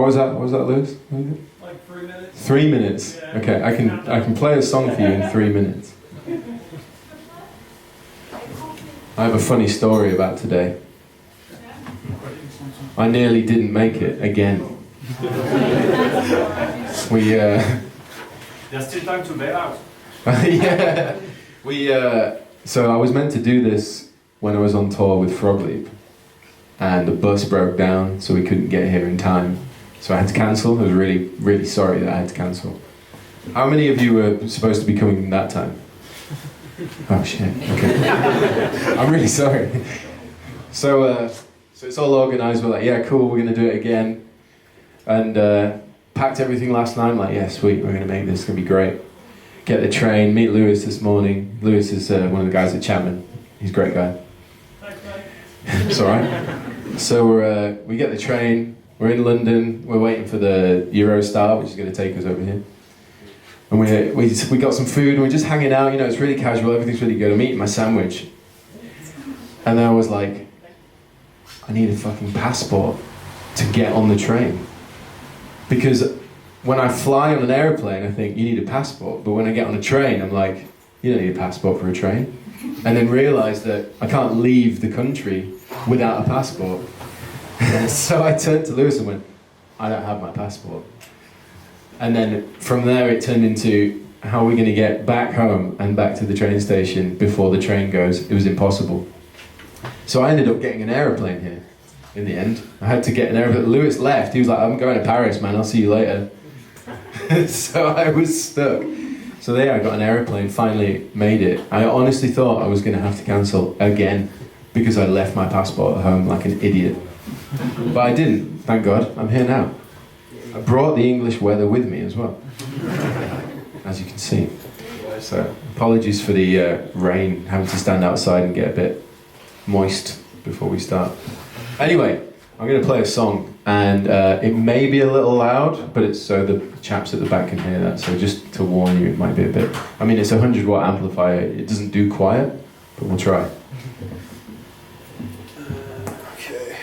What was that, Lewis? Like 3 minutes. 3 minutes. Yeah. Okay, I can play a song for you in 3 minutes. I have a funny story about today. I nearly didn't make it again. There's still time to bail out. Yeah, so I was meant to do this when I was on tour with Frog Leap, and the bus broke down, so we couldn't get here in time. So I had to cancel. I was really, really sorry that I had to cancel. How many of you were supposed to be coming that time? Oh shit, okay. I'm really sorry. So it's all organised, we're like, yeah, cool, we're gonna do it again. And packed everything last night, I'm like, yeah, sweet, we're gonna make this, it's gonna be great. Get the train, meet Lewis this morning. Lewis is one of the guys at Chapman. He's a great guy. Thanks, mate. It's alright. So we get the train, we're in London, we're waiting for the Eurostar, which is gonna take us over here. And we got some food and we're just hanging out, you know, it's really casual, everything's really good. I'm eating my sandwich. And then I was like, I need a fucking passport to get on the train. Because when I fly on an aeroplane, I think, you need a passport. But when I get on a train, I'm like, you don't need a passport for a train. And then realise that I can't leave the country without a passport. So I turned to Lewis and went, I don't have my passport. And then from there it turned into, how are we going to get back home and back to the train station before the train goes? It was impossible. So I ended up getting an aeroplane here in the end. I had to get an aeroplane. Lewis left. He was like, I'm going to Paris, man. I'll see you later. So I was stuck. So there I got an aeroplane, finally made it. I honestly thought I was going to have to cancel again because I left my passport at home like an idiot. But I didn't, thank God. I'm here now. I brought the English weather with me as well, as you can see. So apologies for the rain, having to stand outside and get a bit moist before we start. Anyway, I'm going to play a song, and it may be a little loud, but it's so the chaps at the back can hear that. So just to warn you, it might be a bit. I mean, it's a 100-watt amplifier. It doesn't do quiet, but we'll try. Okay.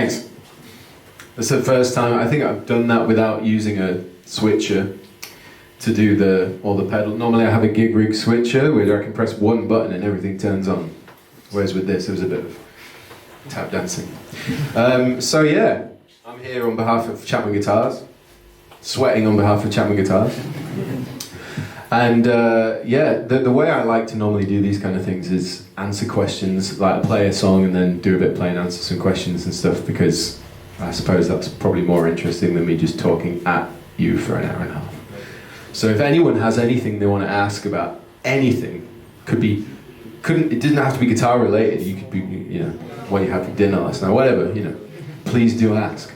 Thanks. It's the first time I think I've done that without using a switcher to do all the pedal. Normally I have a gig rig switcher where I can press one button and everything turns on. Whereas with this, it was a bit of tap dancing. So yeah, I'm here on behalf of Chapman Guitars, sweating on behalf of Chapman Guitars. And yeah, the way I like to normally do these kind of things is answer questions, like play a song and then do a bit of play and answer some questions and stuff, because I suppose that's probably more interesting than me just talking at you for an hour and a half. So if anyone has anything they want to ask about anything, it didn't have to be guitar related. You could be, you know, what you had for dinner last night, whatever, you know. Please do ask.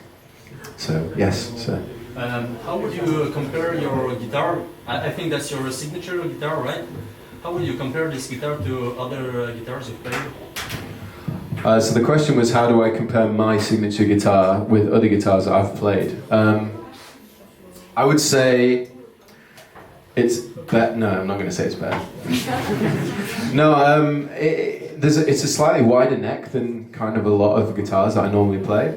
So yes, so. How would you compare your guitar? I think that's your signature guitar, right? How would you compare this guitar to other guitars you've played? So the question was, how do I compare my signature guitar with other guitars that I've played? I would say it's better. No, I'm not going to say it's better. No, it's a slightly wider neck than kind of a lot of guitars that I normally play,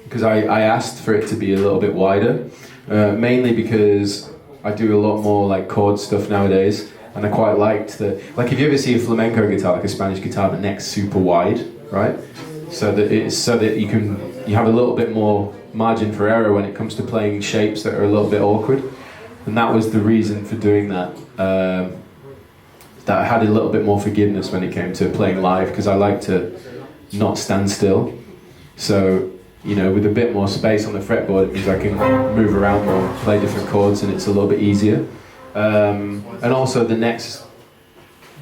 because I asked for it to be a little bit wider, mainly because I do a lot more like chord stuff nowadays, and I quite liked that. Like if you ever see a flamenco guitar, like a Spanish guitar, the neck's super wide, right? So that you have a little bit more margin for error when it comes to playing shapes that are a little bit awkward, and that was the reason for doing that. That I had a little bit more forgiveness when it came to playing live, because I like to not stand still. So, you know, with a bit more space on the fretboard, it means I can move around more, play different chords, and it's a little bit easier. And also the neck's,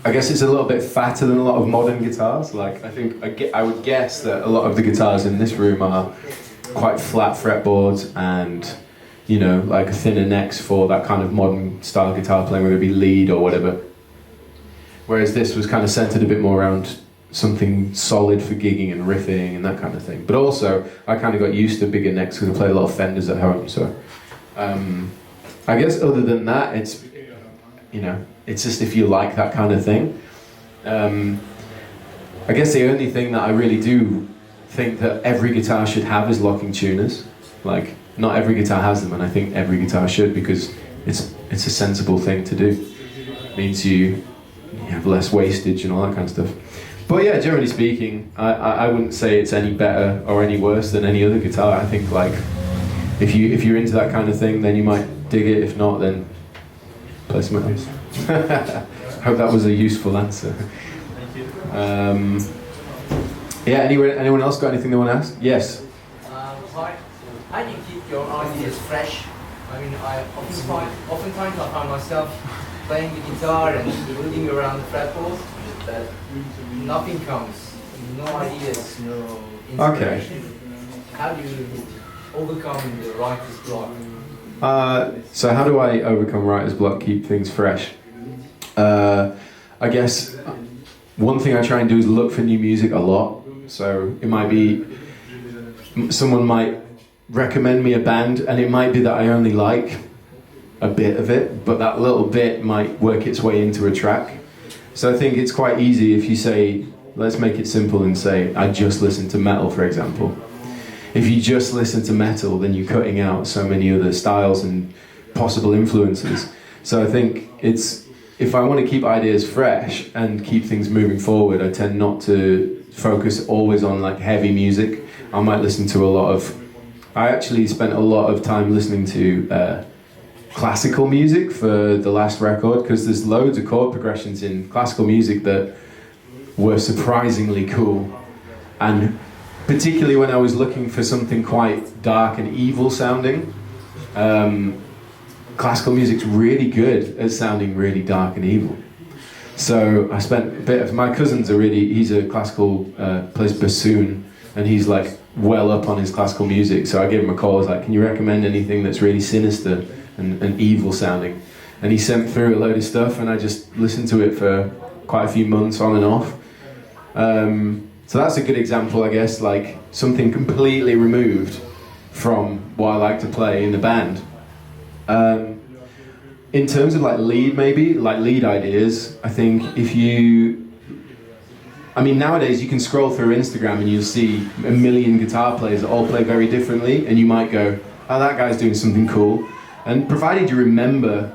I guess it's a little bit fatter than a lot of modern guitars. Like I would guess that a lot of the guitars in this room are quite flat fretboards and, you know, like thinner necks for that kind of modern style guitar playing, whether it be lead or whatever. Whereas this was kind of centered a bit more around something solid for gigging and riffing and that kind of thing. But also, I kind of got used to bigger necks because I play a lot of Fenders at home. So, I guess other than that, it's, you know, it's just if you like that kind of thing. I guess the only thing that I really do think that every guitar should have is locking tuners. Like, not every guitar has them, and I think every guitar should, because it's a sensible thing to do. It means you have less wastage and all that kind of stuff. But yeah, generally speaking, I wouldn't say it's any better or any worse than any other guitar. I think, like, if you're into that kind of thing, then you might dig it. If not, then play something else. Hope that was a useful answer. Thank you. Yeah, anyone else got anything they want to ask? Yes. Hi. How do you keep your ideas fresh? I mean, oftentimes I find myself playing the guitar and moving around the fretboard, that nothing comes, no ideas, no inspiration. How do you overcome the writer's block? So how do I overcome writer's block, keep things fresh? I guess one thing I try and do is look for new music a lot. So it might be, someone might recommend me a band, and it might be that I only like a bit of it, but that little bit might work its way into a track. So I think it's quite easy if you say, let's make it simple and say, I just listen to metal, for example. If you just listen to metal, then you're cutting out so many other styles and possible influences. So I think if I want to keep ideas fresh and keep things moving forward, I tend not to focus always on like heavy music. I might listen to I actually spent a lot of time listening to classical music for the last record, because there's loads of chord progressions in classical music that were surprisingly cool. And particularly when I was looking for something quite dark and evil sounding, classical music's really good at sounding really dark and evil. So I spent a bit of, my cousin's he's a classical, plays bassoon, and he's like well up on his classical music. So I gave him a call, I was like, can you recommend anything that's really sinister and evil sounding? And he sent through a load of stuff, and I just listened to it for quite a few months on and off. So that's a good example, I guess, like something completely removed from what I like to play in the band. In terms of like lead ideas, I think I mean, nowadays you can scroll through Instagram and you'll see a million guitar players that all play very differently, and you might go, oh, that guy's doing something cool. And provided you remember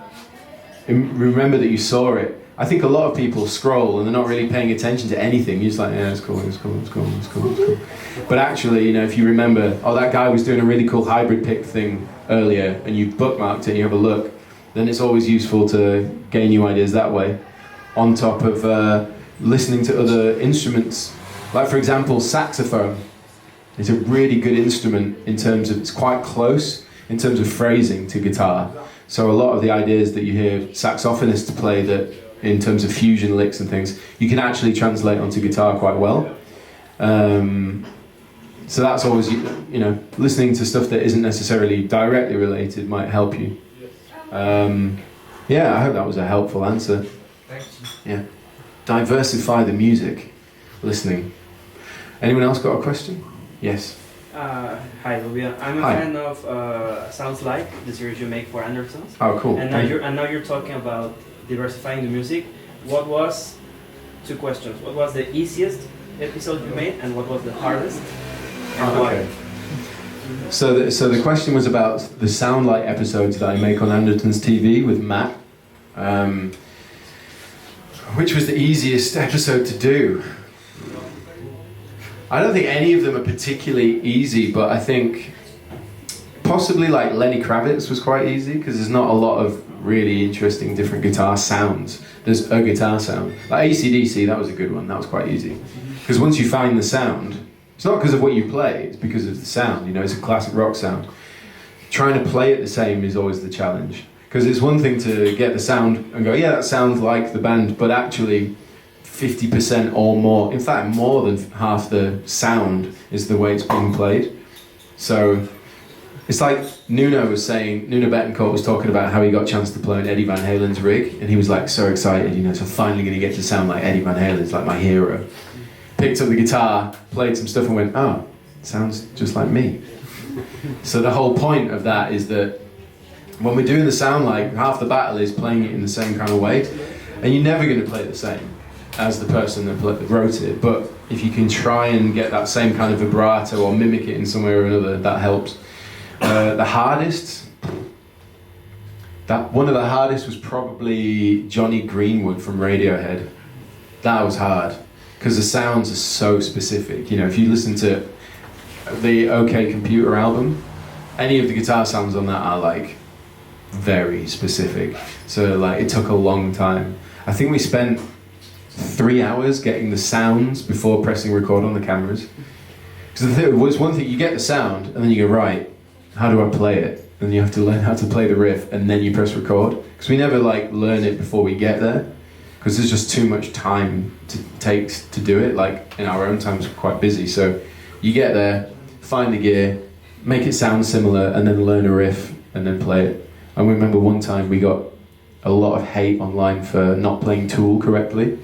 that you saw it, I think a lot of people scroll and they're not really paying attention to anything. You're just like, yeah, it's cool, it's cool, it's cool, it's cool, it's cool. But actually, you know, if you remember, oh, that guy was doing a really cool hybrid pick thing earlier, and you bookmarked it and you have a look, then it's always useful to gain new ideas that way, on top of listening to other instruments. Like, for example, saxophone is a really good instrument in terms of, it's quite close in terms of phrasing to guitar. So a lot of the ideas that you hear saxophonists play, that in terms of fusion licks and things, you can actually translate onto guitar quite well. So that's always, you know, listening to stuff that isn't necessarily directly related might help you. Yeah, I hope that was a helpful answer. Thanks. Yeah. Diversify the music, listening. Anyone else got a question? Yes. Hi, Rabea. I'm a Hi. fan of Sounds Like, the series you make for Andersons. Oh, cool. And now you're talking about diversifying the music. What was, two questions, what was the easiest episode you made, and what was the hardest, and why? Okay. So the question was about the Sound Like episodes that I make on Anderton's TV with Matt. Which was the easiest episode to do? I don't think any of them are particularly easy, but I think possibly like Lenny Kravitz was quite easy, because there's not a lot of really interesting different guitar sounds. There's a guitar sound. Like AC/DC, that was a good one, that was quite easy. Because once you find the sound, it's not because of what you play, it's because of the sound, you know, it's a classic rock sound. Trying to play it the same is always the challenge. Because it's one thing to get the sound and go, yeah, that sounds like the band, but actually 50% or more, in fact more than half the sound is the way it's being played. So it's like Nuno Bettencourt was talking about how he got a chance to play on Eddie Van Halen's rig, and he was like so excited, you know, so finally going to get to sound like Eddie Van Halen, it's like my hero. Picked up the guitar, played some stuff and went, oh, it sounds just like me. So the whole point of that is that when we're doing the Sound Like, half the battle is playing it in the same kind of way, and you're never going to play it the same as the person that wrote it, but if you can try and get that same kind of vibrato or mimic it in some way or another, that helps. The hardest, one of the hardest was probably Johnny Greenwood from Radiohead. That was hard, because the sounds are so specific. You know, if you listen to the OK Computer album, any of the guitar sounds on that are like very specific. So like it took a long time. I think we spent 3 hours getting the sounds before pressing record on the cameras. Because it was one thing, you get the sound and then you go, right, how do I play it? And you have to learn how to play the riff and then you press record. Because we never like learn it before we get there, because there's just too much time to take to do it. Like in our own times we're quite busy. So you get there, find the gear, make it sound similar, and then learn a riff and then play it. And we remember one time we got a lot of hate online for not playing Tool correctly.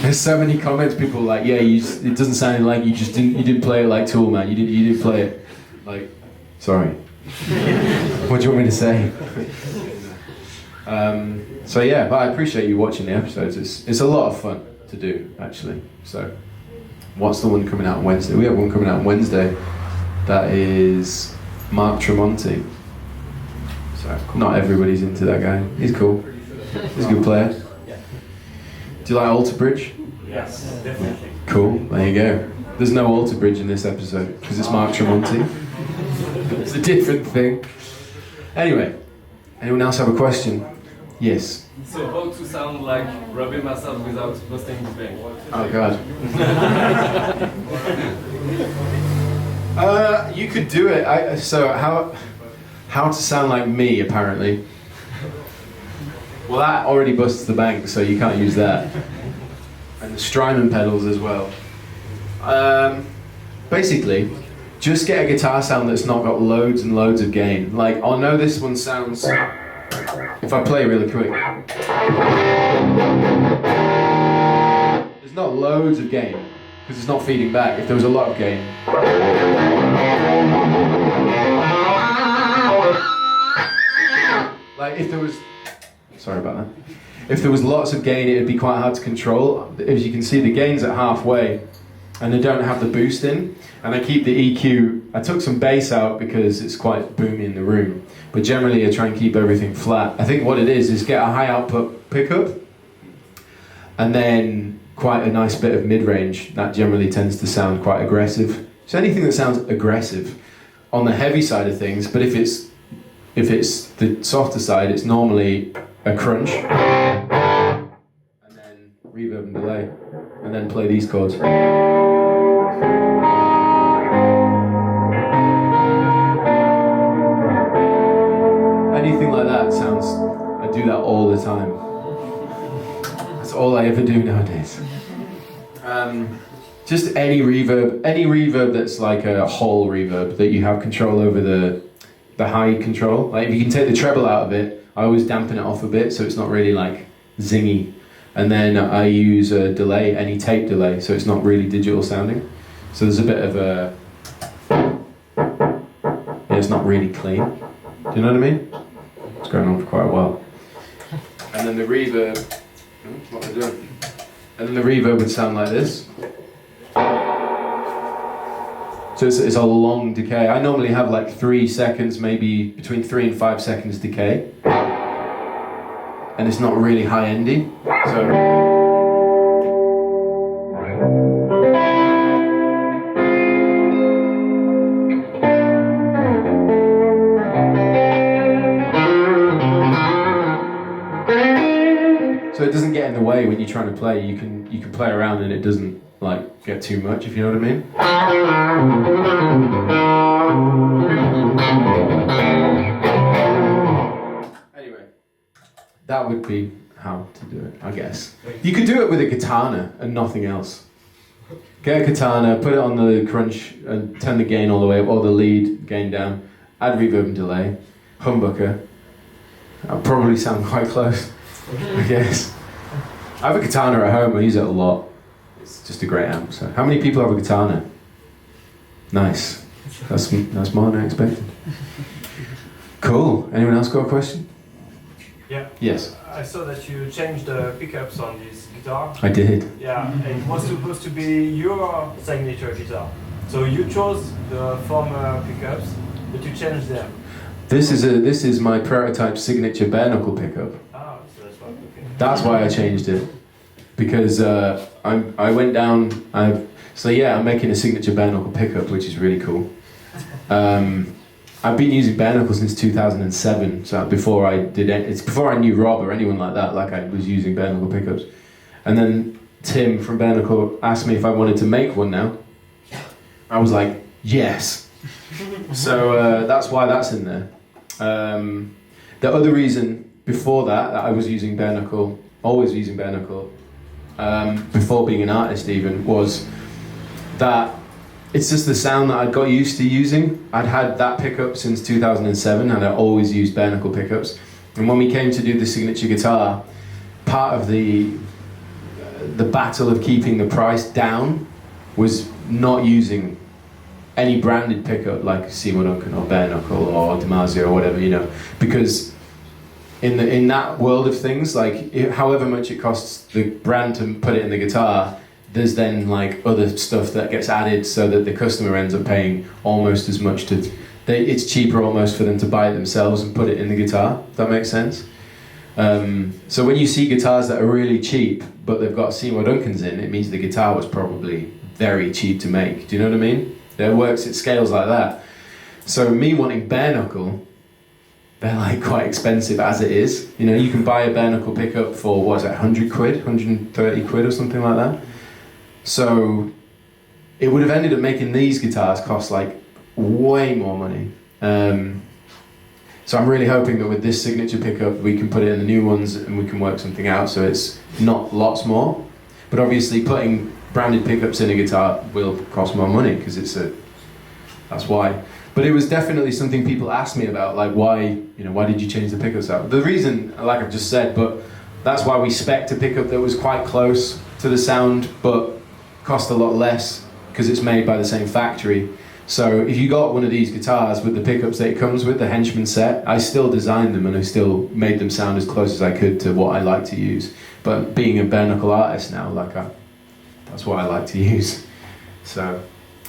There's so many comments, people were like, yeah, it doesn't sound like you didn't play it like Tool, man. You didn't play it. Like, sorry. What do you want me to say? So yeah, but I appreciate you watching the episodes. It's a lot of fun to do, actually. So, what's the one coming out on Wednesday? We have one coming out on Wednesday. That is Mark Tremonti. So not everybody's into that guy. He's cool. He's a good player. Do you like Alter Bridge? Yes, definitely. Cool. There you go. There's no Alter Bridge in this episode because it's Mark Tremonti. It's a different thing. Anyway, anyone else have a question? Yes. So how to sound like Rabea Massaad without busting the bank? Oh God. You could do it. How to sound like me, apparently. Well, that already busts the bank, so you can't use that. And the Strymon pedals as well. Basically, just get a guitar sound that's not got loads and loads of gain. Like, I'll know this one sounds... If I play really quick. There's not loads of gain, because it's not feeding back. If there was a lot of gain. Like if there was... Sorry about that. if there was lots of gain, it would be quite hard to control. As you can see, the gain's at halfway, and they don't have the boost in. And I keep the EQ, I took some bass out because it's quite boomy in the room, but generally I try and keep everything flat. I think what it is get a high output pickup, and then quite a nice bit of mid-range. That generally tends to sound quite aggressive. So anything that sounds aggressive on the heavy side of things, but if it's the softer side, it's normally a crunch, and then reverb and delay, and then play these chords. Anything like that sounds, I do that all the time. That's all I ever do nowadays. Just any reverb that's like a whole reverb that you have control over the high control. Like if you can take the treble out of it, I always dampen it off a bit so it's not really like zingy. And then I use a delay, any tape delay, so it's not really digital sounding. So there's a bit of a, yeah, it's not really clean. Do you know what I mean? It's going on for quite a while. And then the reverb, what am I doing? And then the reverb would sound like this. So it's a long decay. I normally have like 3 seconds, maybe between 3 and 5 seconds decay. And it's not really high-endy. So it doesn't get in the way when you're trying to play. You can play around and it doesn't like get too much, if you know what I mean. Anyway, that would be how to do it, I guess. You could do it with a katana and nothing else. Get a katana, put it on the crunch and turn the gain all the way up, or the lead gain down, add reverb and delay, humbucker. I'll probably sound quite close, I guess. I have a katana at home, I use it a lot. It's just a great amp. So, how many people have a katana? Nice. That's more than I expected. Cool. Anyone else got a question? Yeah. Yes. I saw that you changed the pickups on this guitar. I did. Yeah, and it was supposed to be your signature guitar. So you chose the former pickups, but you changed them. This is my prototype signature bare knuckle pickup. Ah, so that's why. Okay. That's why I changed it, because I went down. I'm making a signature bare knuckle pickup, which is really cool. I've been using bare knuckle since 2007, so before I did it, it's before I knew Rob or anyone like that. Like I was using bare knuckle pickups, and then Tim from bare knuckle asked me if I wanted to make one now. I was like, yes. So that's why that's in there. The other reason before that I was using bare knuckle, always using bare knuckle, before being an artist even, was that it's just the sound that I'd got used to using. I'd had that pickup since 2007 and I always used bare knuckle pickups. And when we came to do the signature guitar, part of the battle of keeping the price down was not using any branded pickup like Seymour Duncan or bare knuckle or Damasio or whatever, you know, because in that world of things, like however much it costs the brand to put it in the guitar, there's then like other stuff that gets added so that the customer ends up paying almost as much it's cheaper almost for them to buy it themselves and put it in the guitar, if that makes sense. So when you see guitars that are really cheap but they've got Seymour Duncans in, it means the guitar was probably very cheap to make. Do you know what I mean? It scales like that. So me wanting bare knuckle, they're like quite expensive as it is. You know, you can buy a bare knuckle pickup for, what is it, 100 quid, 130 quid or something like that. So it would have ended up making these guitars cost like way more money. So I'm really hoping that with this signature pickup we can put it in the new ones and we can work something out so it's not lots more. But obviously putting branded pickups in a guitar will cost more money because that's why. But it was definitely something people asked me about, like why did you change the pickups out? The reason, like I've just said, but that's why we spec'd a pickup that was quite close to the sound but cost a lot less because it's made by the same factory. So if you got one of these guitars with the pickups that it comes with, the Henchman set, I still designed them and I still made them sound as close as I could to what I like to use. But being a bare knuckle artist now, that's what I like to use. So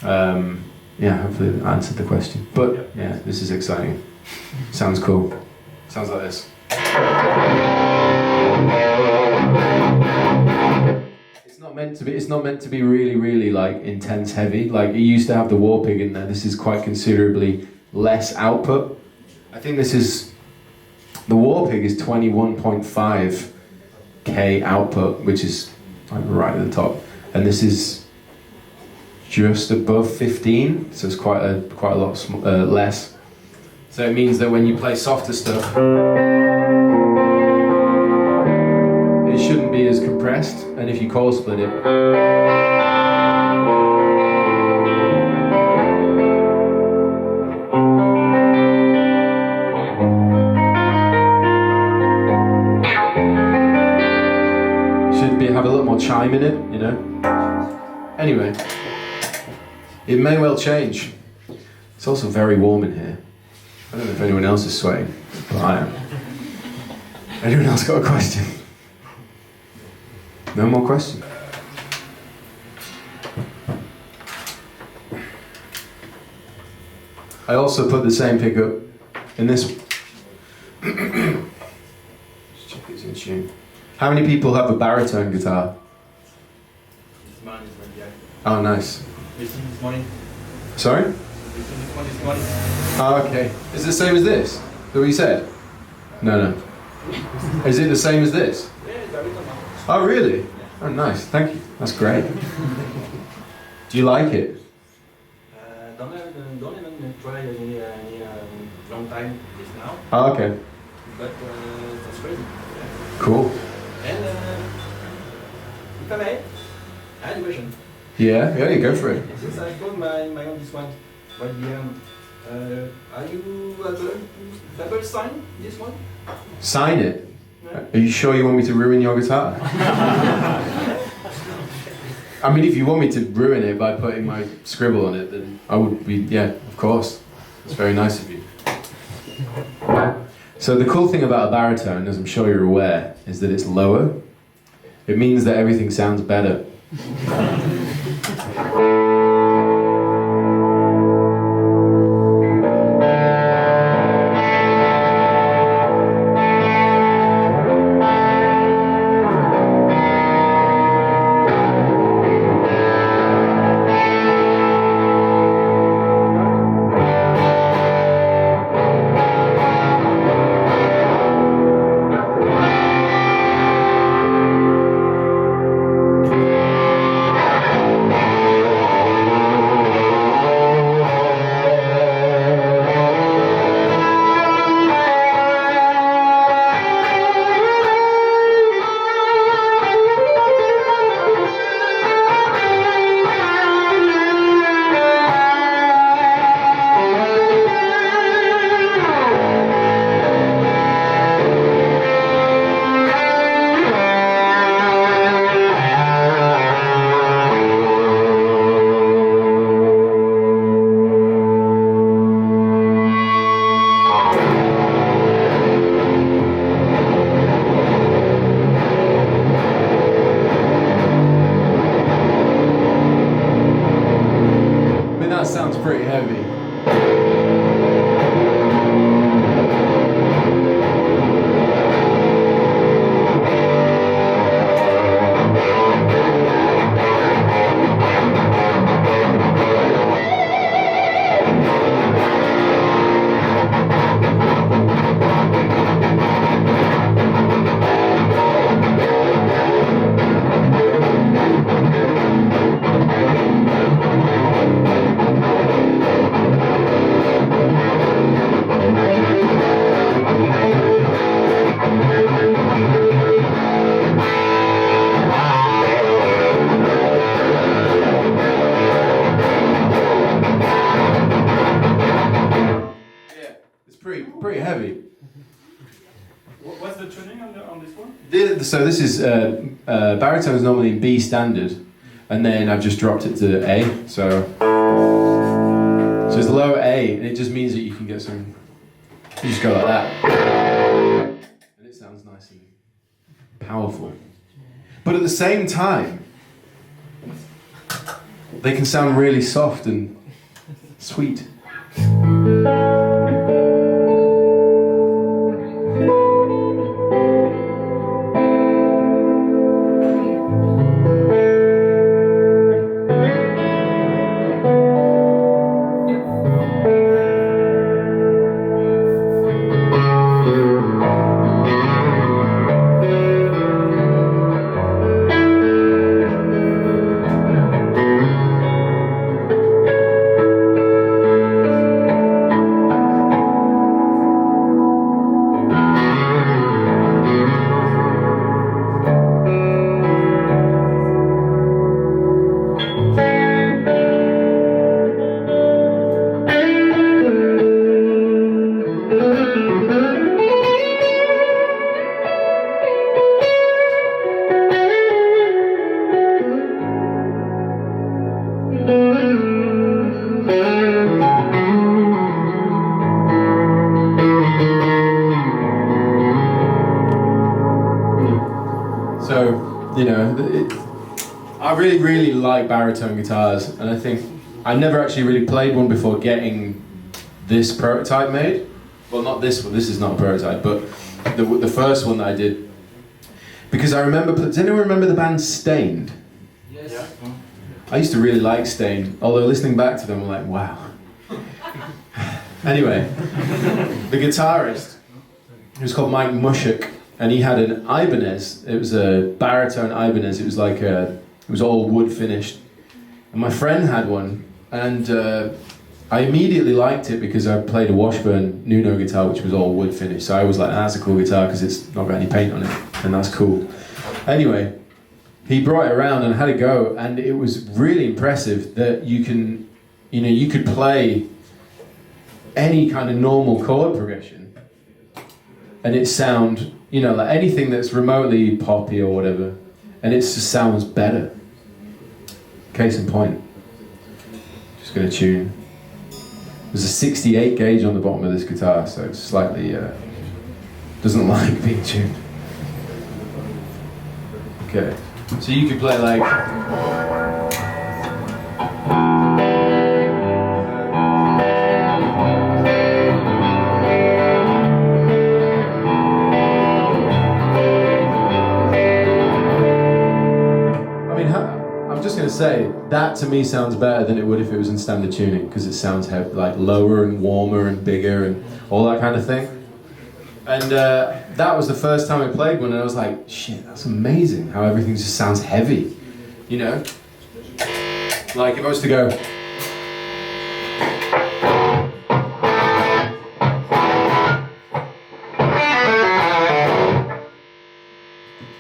yeah, hopefully that answered the question. But yeah, this is exciting. Sounds cool. Sounds like this. It's not meant to be really, really like intense heavy. Like it used to have the war pig in there. This is quite considerably less output. I think the war pig is 21.5K output, which is like right at the top. And this is just above 15, so it's quite a lot less. So it means that when you play softer stuff, it shouldn't be as compressed, and if you chord split it, have a little more chime in it, you know. Anyway, it may well change. It's also very warm in here. I don't know if anyone else is sweating, but I am. Anyone else got a question? No more questions? I also put the same pickup in this. Just check it's in tune. How many people have a baritone guitar? This man is not yet. Oh, nice. This morning. Sorry? This one this morning. Oh, okay. Is it the same as this? Is that what you said? No. Is it the same as this? Yeah, Baritone. Oh, really? Oh, nice. Thank you. That's great. Do you like it? Don't even try any long time this now, Oh, okay. but that's crazy. Cool. And if I may, I had a question. Yeah, you go for it. Since I got my own this one, but are you able to sign this one? Sign it? No. Are you sure you want me to ruin your guitar? I mean, if you want me to ruin it by putting my scribble on it, then I would be, yeah, of course. It's very nice of you. So the cool thing about a baritone, as I'm sure you're aware, is that it's lower. It means that everything sounds better. Sounds pretty heavy. Pretty heavy. What's the tuning on this one? So this is baritone is normally in B standard, and then I've just dropped it to A. So there's low A, and it just means that you can get some. You just go like that, and it sounds nice and powerful. But at the same time, they can sound really soft and sweet. I really like baritone guitars, and I think I never actually really played one before getting this prototype made. Well, not this one, this is not a prototype, but the first one that I did. Because I remember, does anyone remember the band Stained? Yes. Yeah. I used to really like Stained, although listening back to them I'm like, wow. Anyway, the guitarist, he was called Mike Mushak, and he had an Ibanez. It was a baritone Ibanez. It was like it was all wood finished. And my friend had one, and I immediately liked it because I played a Washburn Nuno guitar, which was all wood finished. So I was like, that's a cool guitar because it's not got any paint on it, and that's cool. Anyway, he brought it around and had a go, and it was really impressive that you could play any kind of normal chord progression, and it sound, like anything that's remotely poppy or whatever, and it just sounds better. Case in point. Just gonna tune. There's a 68 gauge on the bottom of this guitar, so it's slightly doesn't like being tuned. Okay, so you could play like. Say that to me sounds better than it would if it was in standard tuning, because it sounds like lower and warmer and bigger and all that kind of thing. And that was the first time I played one, and I was like, shit, that's amazing how everything just sounds heavy, like if I was to go.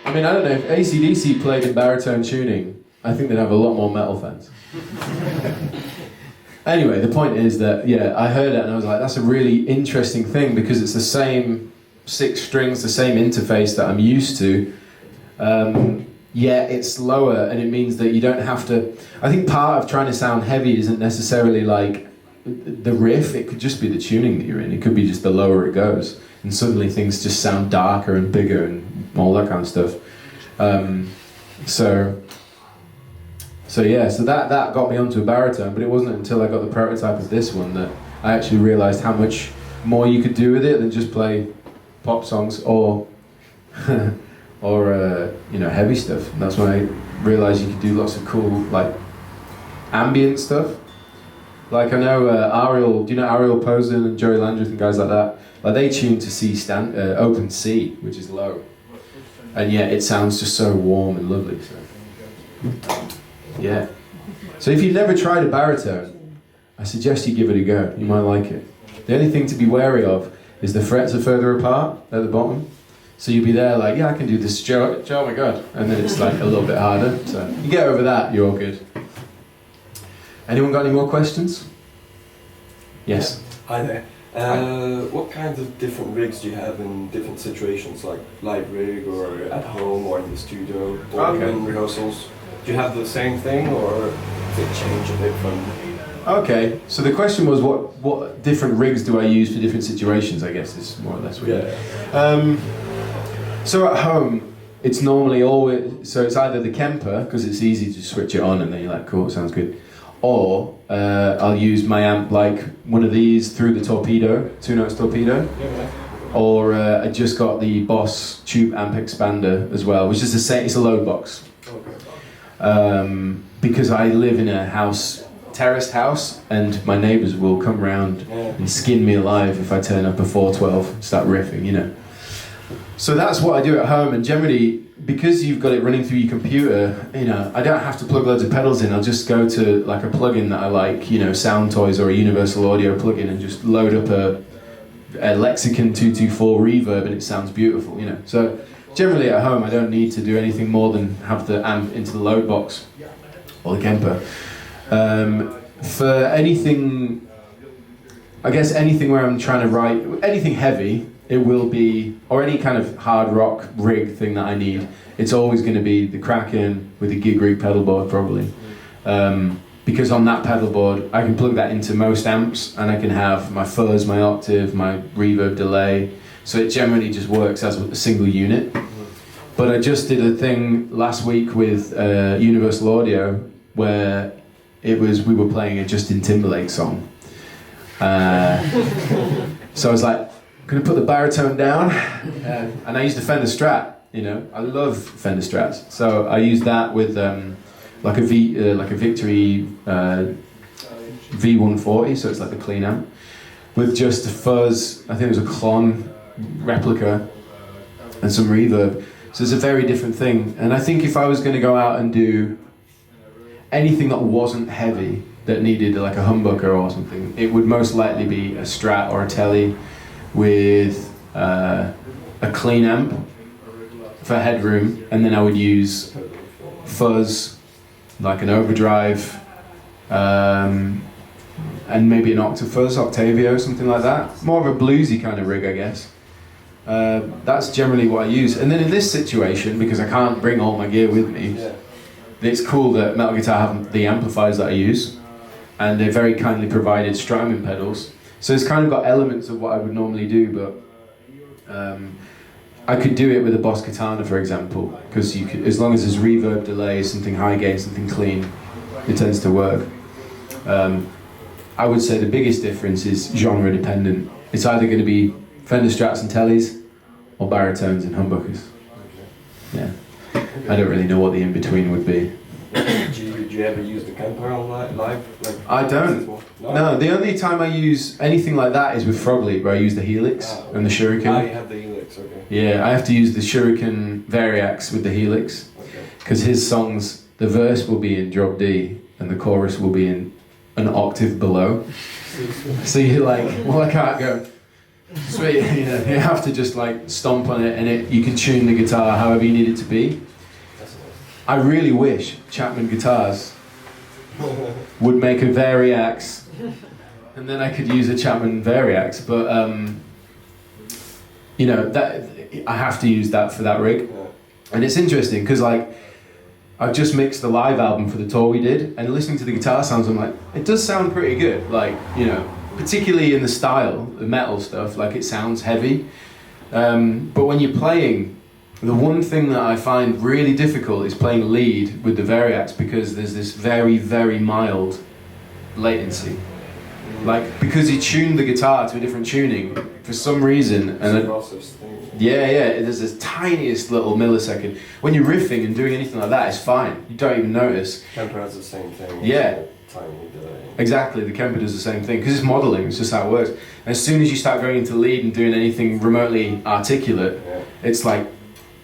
I mean, I don't know, if AC/DC played in baritone tuning, I think they'd have a lot more metal fans. Anyway, the point is that, I heard it and I was like, that's a really interesting thing, because it's the same 6 strings, the same interface that I'm used to, yet it's lower, and it means that you don't have to. I think part of trying to sound heavy isn't necessarily like the riff, it could just be the tuning that you're in. It could be just the lower it goes, and suddenly things just sound darker and bigger and all that kind of stuff. So that got me onto a baritone, but it wasn't until I got the prototype of this one that I actually realised how much more you could do with it than just play pop songs or heavy stuff. And that's when I realised you could do lots of cool like ambient stuff. Like I know Ariel, do you know Ariel Posen and Joey Landreth and guys like that? Like they tune to C open C, which is low, and yet it sounds just so warm and lovely. So. Yeah. So if you've never tried a baritone, I suggest you give it a go. You might like it. The only thing to be wary of is the frets are further apart at the bottom. So you'll be there like, I can do this, Joe, oh my God. And then it's like a little bit harder. So you get over that, you're all good. Anyone got any more questions? Yes. Hi there. What kinds of different rigs do you have in different situations, like live rig or at home or in the studio or in rehearsals? Do you have the same thing, or does it change a bit from Okay, so the question was what different rigs do I use for different situations, I guess is more or less what so at home, it's normally always, so it's either the Kemper, because it's easy to switch it on and then you're like, cool, it sounds good. Or I'll use my amp like one of these through the Torpedo, 2-notes Torpedo. Or I just got the Boss Tube Amp Expander as well, which is the same, it's a load box. Because I live in a house, terraced house, and my neighbours will come round and skin me alive if I turn up a 412, start riffing, you know. So that's what I do at home, and generally, because you've got it running through your computer, you know, I don't have to plug loads of pedals in. I'll just go to like a plugin that I like, you know, Sound Toys or a Universal Audio plugin, and just load up a Lexicon 224 reverb, and it sounds beautiful, you know. So generally at home, I don't need to do anything more than have the amp into the load box or the Kemper. For anything, I guess anything where I'm trying to write, anything heavy, it will be, or any kind of hard rock rig thing that I need, it's always going to be the Kraken with a gig rig pedal board probably. Because on that pedal board, I can plug that into most amps, and I can have my fuzz, my octave, my reverb delay, so it generally just works as a single unit. But I just did a thing last week with Universal Audio where we were playing a Justin Timberlake song. So I was like, I'm gonna put the baritone down, and I used a Fender Strat. You know, I love Fender Strats, so I used that with like a Victory V140, so it's like the clean amp, with just a fuzz. I think it was a Klon replica and some reverb. So it's a very different thing. And I think if I was going to go out and do anything that wasn't heavy, that needed like a humbucker or something, it would most likely be a Strat or a Tele with a clean amp for headroom, and then I would use fuzz, like an overdrive, and maybe an Octafuzz, Octavio, something like that. More of a bluesy kind of rig, I guess. That's generally what I use. And then in this situation, because I can't bring all my gear with me, it's cool that Metal Guitar have the amplifiers that I use, and they very kindly provided Strymon pedals. So it's kind of got elements of what I would normally do, but I could do it with a Boss Katana, for example, because you could, as long as there's reverb, delay, something high gain, something clean, it tends to work. I would say the biggest difference is genre dependent. It's either going to be Fender Strats and Teles, or baritones and humbuckers. Yeah, I don't really know what the in-between would be. Do you ever use the Kemper on live? Like, I don't. No, the only time I use anything like that is with Frog Leap, where I use the Helix and the Shuriken. Ah, you have the Helix, okay. Yeah, I have to use the Shuriken Variax with the Helix, because his songs, the verse will be in drop D and the chorus will be in an octave below. So you're like, well, I can't go, sweet, you know, you have to just like stomp on it, and you can tune the guitar however you need it to be. I really wish Chapman guitars would make a Variax, and then I could use a Chapman Variax, but you know, that I have to use that for that rig. And it's interesting because like I've just mixed the live album for the tour we did, and listening to the guitar sounds, I'm like, it does sound pretty good, like, you know, particularly in the style, the metal stuff, like it sounds heavy, but when you're playing, the one thing that I find really difficult is playing lead with the Variax, because there's this very, very mild latency. Like, because he tuned the guitar to a different tuning for some reason, and there's this tiniest little millisecond. When you're riffing and doing anything like that, it's fine. You don't even notice. Kemper has the same thing. Yeah. Tiny delay. Exactly, the Kemper does the same thing, because it's modeling, it's just how it works. And as soon as you start going into lead and doing anything remotely articulate, it's like,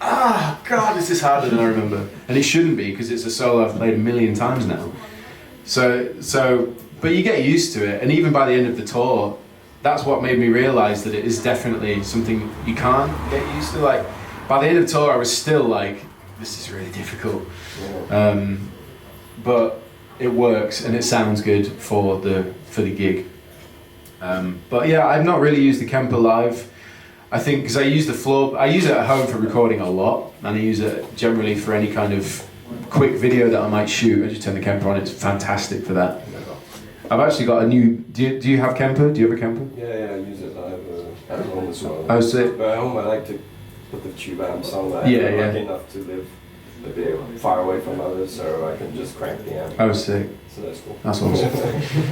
God, this is harder than I remember. And it shouldn't be, because it's a solo I've played a million times now. So, but you get used to it, and even by the end of the tour, that's what made me realise that it is definitely something you can't get used to. Like, by the end of the tour, I was still like, this is really difficult. But it works, and it sounds good for the gig. But yeah, I've not really used the Kemper live. I think because I use it at home for recording a lot, and I use it generally for any kind of quick video that I might shoot. I just turn the Kemper on, it's fantastic for that. I've actually got a new. Do you have Kemper? Do you have a Kemper? Yeah, I use it live at home as well. Oh, sick. But at home I like to put the tube amps on. I'm Yeah. lucky enough to live a bit far away from others, so I can just crank the amp. Oh, sick. So that's cool. That's awesome.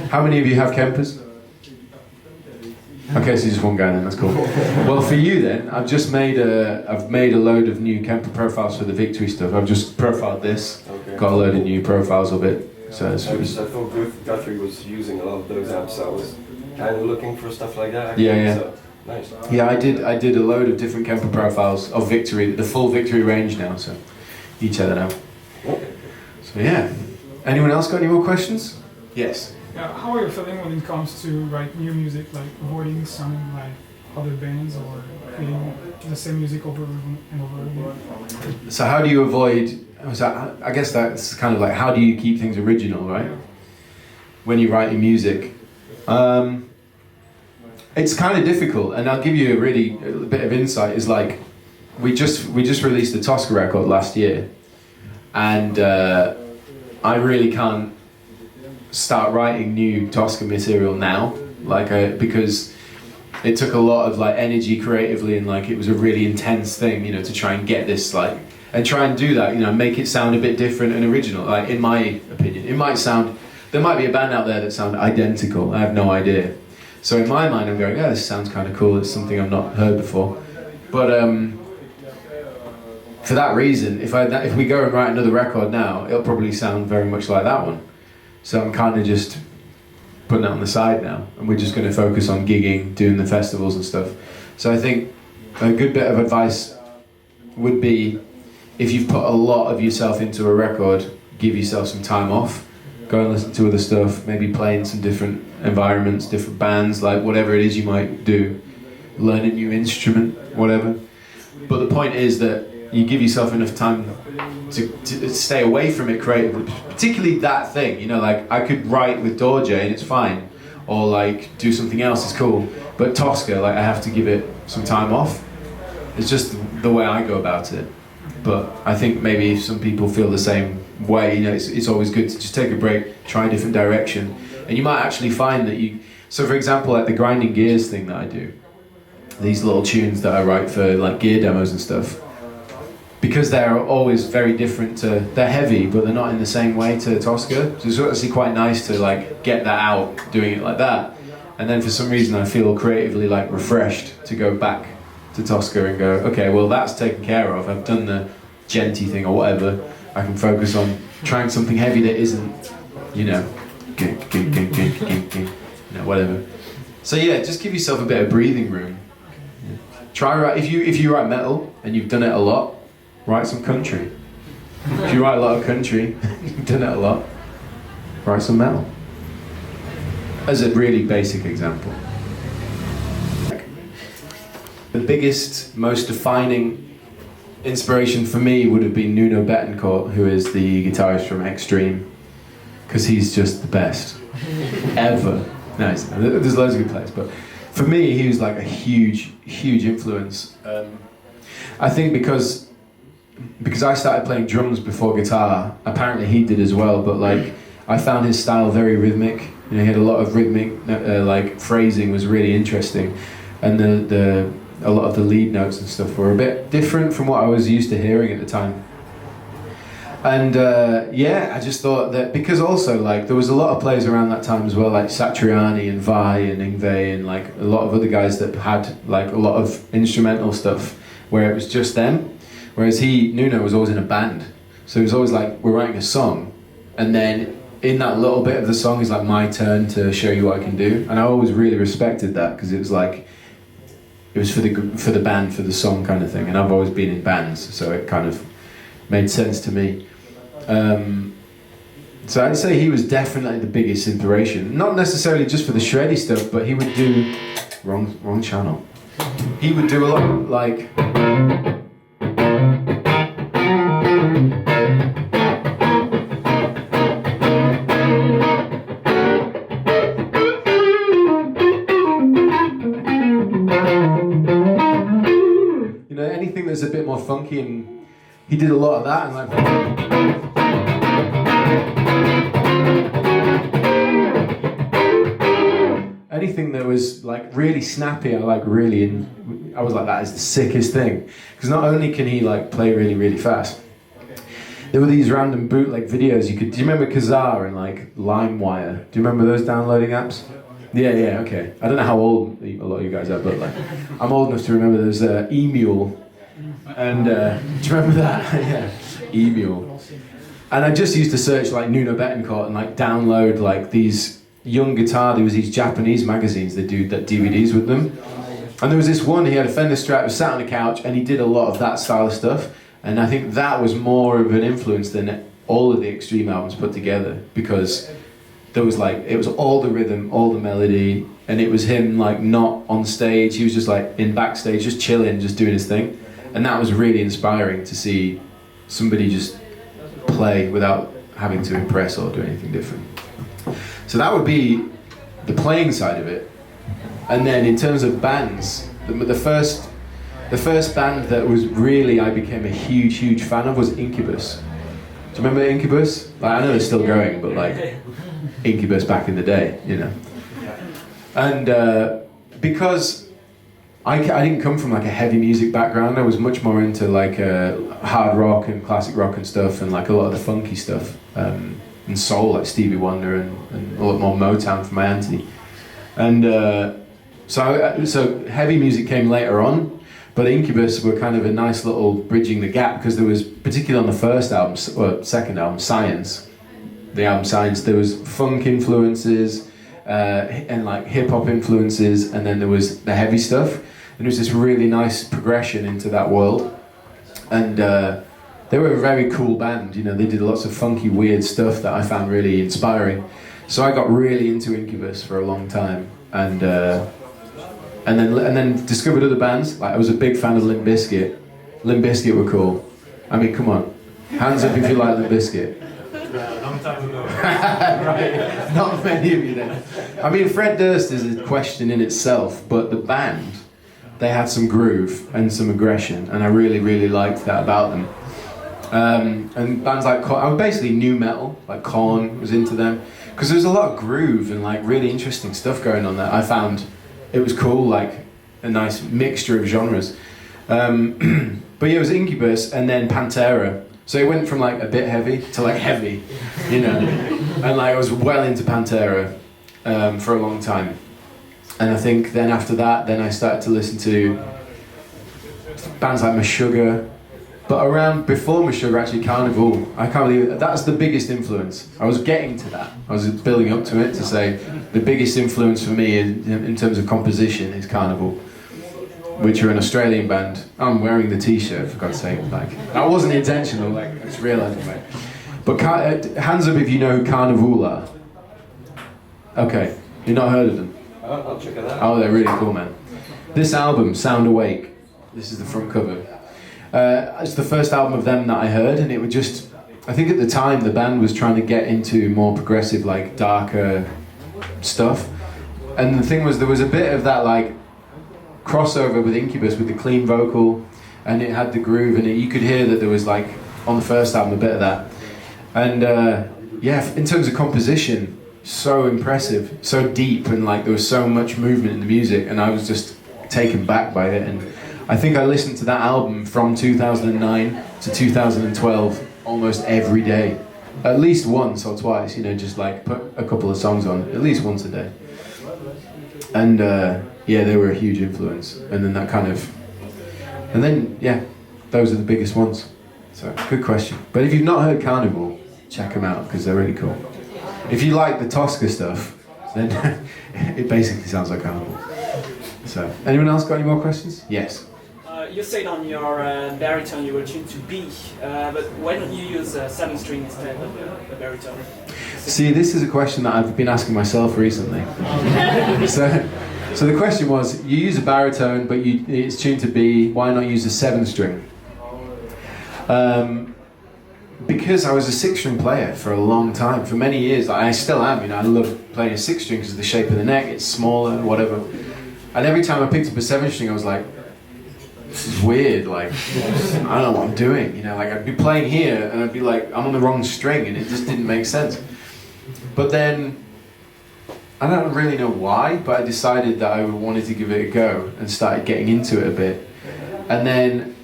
How many of you have Kempers? Okay, so just one guy then. That's cool. Well, for you then, I've made a load of new Kemper profiles for the Victory stuff. I've just profiled this. Okay. Got a load of new profiles of it. So it's, I thought Guthrie was using a lot of those amps. So I was kind of looking for stuff like that. Yeah, yeah. So, nice. yeah, I did a load of different Kemper profiles of Victory, the full Victory range now. So you check that out. So yeah. Anyone else got any more questions? Yes. Yeah, how are you feeling when it comes to write new music, like avoiding sounding like other bands or playing the same music over and over again? So how do you avoid? So I guess that's kind of like how do you keep things original, right? When you write your music, it's kind of difficult. And I'll give you a bit of insight. Is like we just released the Tosca record last year, and I really can't start writing new Tosca material now, because it took a lot of like energy creatively, and like it was a really intense thing, you know, to try and get this and try and do that, you know, make it sound a bit different and original. Like in my opinion, there might be a band out there that sound identical. I have no idea. So in my mind, I'm going, yeah, this sounds kind of cool. It's something I've not heard before. But for that reason, if we go and write another record now, it'll probably sound very much like that one. So I'm kind of just putting that on the side now, and we're just going to focus on gigging, doing the festivals and stuff. So I think a good bit of advice would be, if you've put a lot of yourself into a record, give yourself some time off, go and listen to other stuff, maybe play in some different environments, different bands, like whatever it is you might do, learn a new instrument, whatever. But the point is that you give yourself enough time to stay away from it creatively, particularly that thing, you know, like I could write with Dorje and it's fine, or like do something else, it's cool, but Tosca, like I have to give it some time off. It's just the way I go about it. But I think maybe if some people feel the same way, you know, it's always good to just take a break, try a different direction, and you might actually find that so for example, like the grinding gears thing that I do, these little tunes that I write for like gear demos and stuff, because they're always very different they're heavy, but they're not in the same way to Tosca. So it's actually quite nice to like get that out, doing it like that. And then for some reason I feel creatively like refreshed to go back to Tosca and go, okay, well that's taken care of. I've done the genty thing or whatever. I can focus on trying something heavy that isn't, you know, whatever. So yeah, just give yourself a bit of breathing room. Yeah. Try write if you write metal and you've done it a lot, write some country. If you write a lot of country, you've done it a lot, write some metal. As a really basic example. The biggest, most defining inspiration for me would have been Nuno Bettencourt, who is the guitarist from Extreme, because he's just the best ever. Nice. There's loads of good players, but for me, he was like a huge, huge influence. I think because I started playing drums before guitar, apparently he did as well, but like I found his style very rhythmic. You know, he had a lot of rhythmic, like phrasing was really interesting, and a lot of the lead notes and stuff were a bit different from what I was used to hearing at the time. And yeah, I just thought that, because also like there was a lot of players around that time as well, like Satriani and Vai and Yngwie and like a lot of other guys that had like a lot of instrumental stuff where it was just them. Whereas Nuno was always in a band. So it was always like, we're writing a song, and then in that little bit of the song is like my turn to show you what I can do. And I always really respected that, because it was like, it was for the band, for the song kind of thing. And I've always been in bands, so it kind of made sense to me. So I'd say he was definitely the biggest inspiration. Not necessarily just for the shreddy stuff, but he would do, wrong channel. He would do a lot of like, you know, anything that's a bit more funky, and he did a lot of that, and like anything that was like really snappy, I was like, that is the sickest thing. Because not only can he like play really, really fast, there were these random bootleg videos do you remember Kazaa and like LimeWire? Do you remember those downloading apps? Yeah, okay. I don't know how old a lot of you guys are, but like, I'm old enough to remember there's Emule. And do you remember that? Yeah, Emule. And I just used to search like Nuno Betancourt and like download like these young guitar, there was these Japanese magazines that do that DVDs with them. And there was this one, he had a Fender Strat, was sat on the couch, and he did a lot of that style of stuff. And I think that was more of an influence than all of the Extreme albums put together, because there was like, it was all the rhythm, all the melody, and it was him like not on stage, he was just like in backstage, just chilling, just doing his thing. And that was really inspiring to see somebody just play without having to impress or do anything different. So that would be the playing side of it. And then in terms of bands, the first band that was really, I became a huge fan of was Incubus. Do you remember Incubus? Like, I know they're still going, but like Incubus back in the day, you know. And because I didn't come from like a heavy music background, I was much more into like hard rock and classic rock and stuff, and like a lot of the funky stuff, and soul like Stevie Wonder and a lot more Motown from my auntie. And so heavy music came later on, but Incubus were kind of a nice little bridging the gap, because there was, particularly on the first album, or second album, Science, the album Science, there was funk influences and like hip hop influences, and then there was the heavy stuff, and there was this really nice progression into that world. And they were a very cool band, you know, they did lots of funky, weird stuff that I found really inspiring. So I got really into Incubus for a long time, and then discovered other bands. Like I was a big fan of Limp Bizkit. Limp Bizkit were cool. I mean, come on, hands up if you like Limp Bizkit. Long time ago. Right, not many of you then. I mean, Fred Durst is a question in itself, but the band, they had some groove and some aggression, and I really liked that about them. And bands like I was basically new metal, like Korn was into them, because there was a lot of groove and like really interesting stuff going on there. I found it was cool, like a nice mixture of genres. But yeah, it was Incubus and then Pantera. So it went from like a bit heavy to like heavy, you know. And like I was well into Pantera for a long time. And I think then after that, then I started to listen to bands like Meshuggah. But around before Meshuggah, actually Carnival, I can't believe it, that's the biggest influence. I was getting to that. I was building up to it to say the biggest influence for me in terms of composition is Carnival, which are an Australian band. I'm wearing the t-shirt, for God's sake. Like, that wasn't intentional, like, I just realised it. But hands up if you know who Carnival are. Okay, you've not heard of them? I'll check it out. Oh, they're really cool, man. This album, Sound Awake, this is the front cover. It's the first album of them that I heard, and it would just, I think at the time the band was trying to get into more progressive, like darker stuff. And the thing was, there was a bit of that like crossover with Incubus with the clean vocal, and it had the groove, and you could hear that there was like, on the first album, a bit of that. And yeah, in terms of composition, so impressive, so deep, and like there was so much movement in the music, and I was just taken back by it. And I think I listened to that album from 2009 to 2012 almost every day, at least once or twice, you know, just like put a couple of songs on, at least once a day. And yeah, they were a huge influence. And then that kind of, and then yeah, those are the biggest ones. So good question. But if you've not heard Carnival, check them out, because they're really cool. If you like the Tosca stuff, then it basically sounds like Carnival. So, anyone else got any more questions? Yes. You said on your baritone you were tuned to B, but why don't you use a 7-string instead of the baritone? See, this is a question that I've been asking myself recently. So the question was, you use a baritone, but it's tuned to B, why not use a 7-string? Because I was a 6-string player for a long time, for many years. I still am, you know, I love playing a 6-string because of the shape of the neck, it's smaller, whatever. And every time I picked up a 7-string, I was like, this is weird, like, I don't know what I'm doing, you know, like I'd be playing here and I'd be like, I'm on the wrong string, and it just didn't make sense. But then I don't really know why, but I decided that I wanted to give it a go and started getting into it a bit. And then,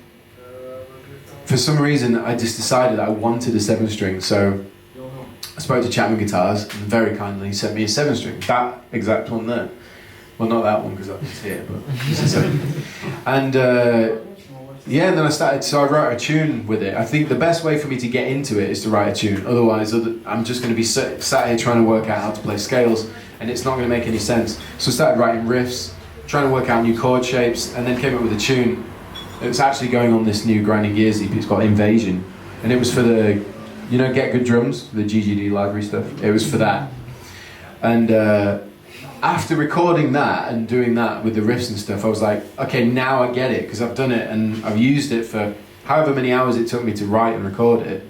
for some reason, I just decided I wanted a 7-string. So I spoke to Chapman Guitars, and very kindly sent me a 7-string. That exact one there. Well, not that one because that one's here, but it's a 7. And yeah, and then so I wrote a tune with it. I think the best way for me to get into it is to write a tune. Otherwise, I'm just going to be sat here trying to work out how to play scales, and it's not going to make any sense. So I started writing riffs, trying to work out new chord shapes, and then came up with a tune. It's actually going on this new Grinding Gears EP. It's called Invasion, and it was for the, you know, Get Good Drums, the GGD library stuff. It was for that. And after recording that and doing that with the riffs and stuff, I was like, okay, now I get it, because I've done it and I've used it for however many hours it took me to write and record it.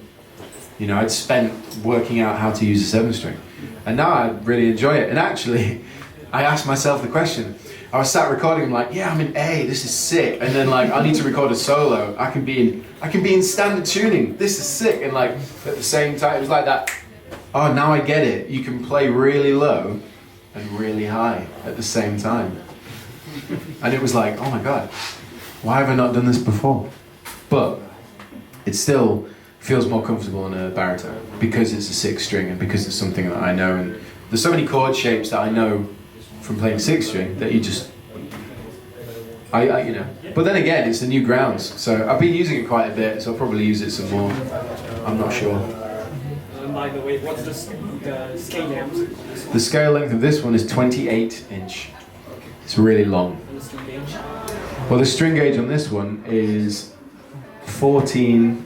You know, I'd spent working out how to use a 7-string, and now I really enjoy it. And actually, I asked myself the question. I was sat recording, I'm like, yeah, I'm in A, this is sick. And then like, I need to record a solo. I can be in standard tuning. This is sick. And like, at the same time, it was like that. Oh, now I get it. You can play really low and really high at the same time. And it was like, oh my God, why have I not done this before? But it still feels more comfortable on a baritone because it's a 6-string and because it's something that I know. And there's so many chord shapes that I know from playing 6-string that you just, you know. But then again, it's the new grounds. So I've been using it quite a bit, so I'll probably use it some more. I'm not sure. By the way, what's the scale length? The scale length of this one is 28 inch. It's really long. And the string gauge? Well, the string gauge on this one is 14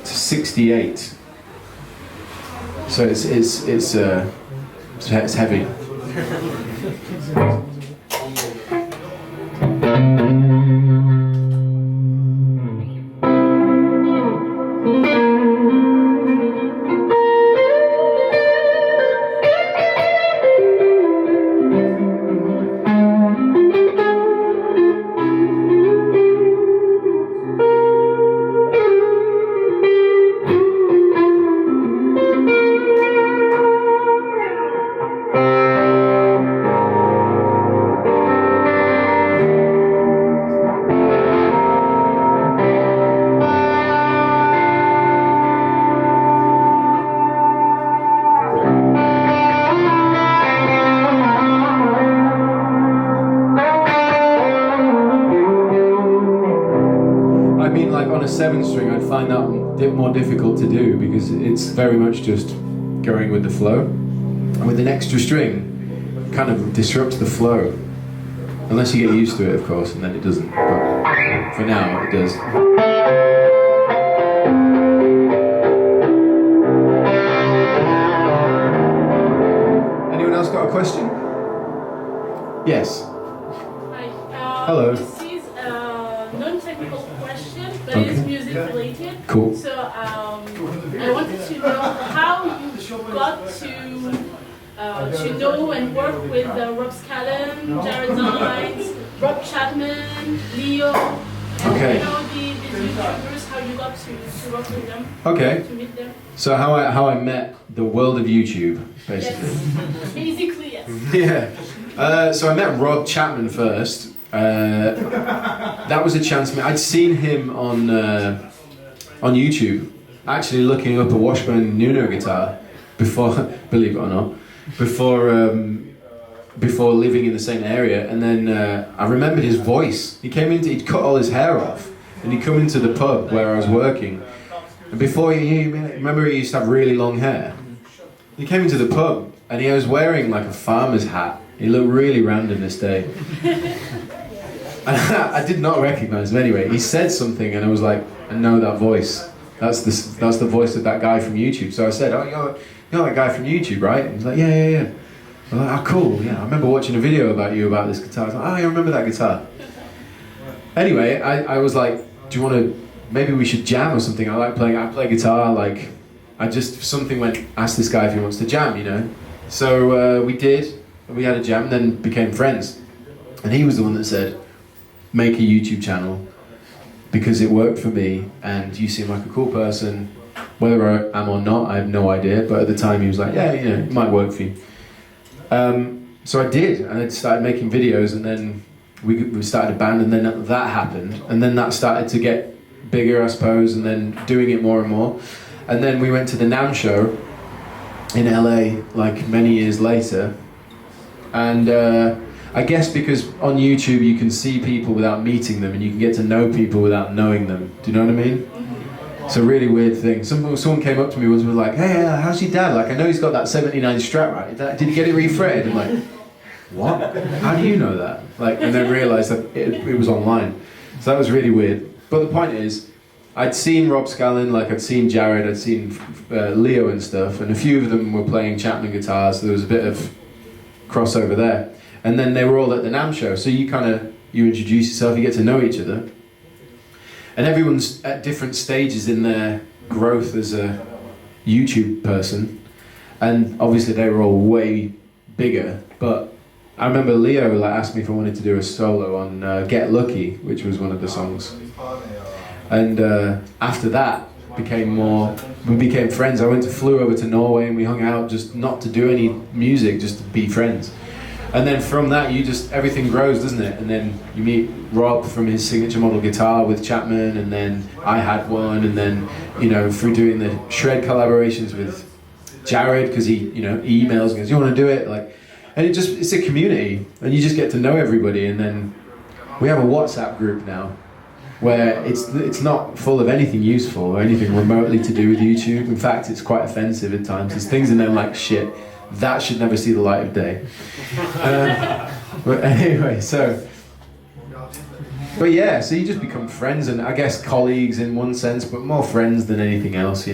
to 68. So it's heavy. On a 7-string, I'd find that a bit more difficult to do because it's very much just going with the flow. And with an extra string, it kind of disrupts the flow. Unless you get used to it, of course, and then it doesn't. But for now, it does. Anyone else got a question? Yes. Hi. Hello. This is a non-technical question, but it's music related. Cool. So I wanted to know how you got to know and work with Rob Chapman, Rob Chapman, Leo, and Okay. you know these YouTubers, how you got to work with them, Okay. to meet them. So how I met the world of YouTube, basically. Yes. Basically, yes. Yeah. So I met Rob Chapman first. That was a chance. I'd seen him on YouTube, actually looking up a Washburn Nuno guitar before, believe it or not, before living in the same area. And then I remembered his voice. He'd cut all his hair off, and he'd come into the pub where I was working. And before remember he used to have really long hair. He came into the pub, and he was wearing like a farmer's hat. He looked really random this day. And I did not recognize him anyway. He said something and I was like, I know that voice. That's the voice of that guy from YouTube. So I said, oh, you're that guy from YouTube, right? And he's like, yeah. I'm like, oh, cool, yeah. I remember watching a video about you about this guitar. I was like, oh, I remember that guitar. Anyway, I was like, do you want to, maybe we should jam or something? I play guitar, like, something went, ask this guy if he wants to jam, you know? So we did, we had a jam and then became friends. And he was the one that said, make a YouTube channel because it worked for me and you seem like a cool person. Whether I am or not, I have no idea. But at the time he was like, yeah, it might work for you. so I did, and I started making videos, and then we started a band, and then that happened, and then that started to get bigger, I suppose, and then doing it more and more. And then we went to the NAMM show in LA like many years later, and I guess because on YouTube you can see people without meeting them, and you can get to know people without knowing them. Do you know what I mean? It's a really weird thing. Someone came up to me once and was like, "Hey, how's your dad? Like, I know he's got that '79 Strat, right? Did he get it refretted?" I'm like, "What? How do you know that?" Like, and then realised that it was online. So that was really weird. But the point is, I'd seen Rob Scallon, like I'd seen Jared, I'd seen Leo and stuff, and a few of them were playing Chapman guitars, so there was a bit of crossover there. And then they were all at the NAMM show, so you introduce yourself, you get to know each other. And everyone's at different stages in their growth as a YouTube person, and obviously they were all way bigger, but I remember Leo asked me if I wanted to do a solo on Get Lucky, which was one of the songs. And after that, we became friends. Flew over to Norway and we hung out, just not to do any music, just to be friends. And then from that, everything grows, doesn't it? And then you meet Rob from his signature model guitar with Chapman, and then I had one, and then, through doing the shred collaborations with Jared, because he emails and goes, "You want to do it?" And it's a community, and you just get to know everybody. And then we have a WhatsApp group now, where it's not full of anything useful or anything remotely to do with YouTube. In fact, it's quite offensive at times. There's things in there like, shit, that should never see the light of day. But anyway, but yeah, so you just become friends, and I guess colleagues in one sense, but more friends than anything else,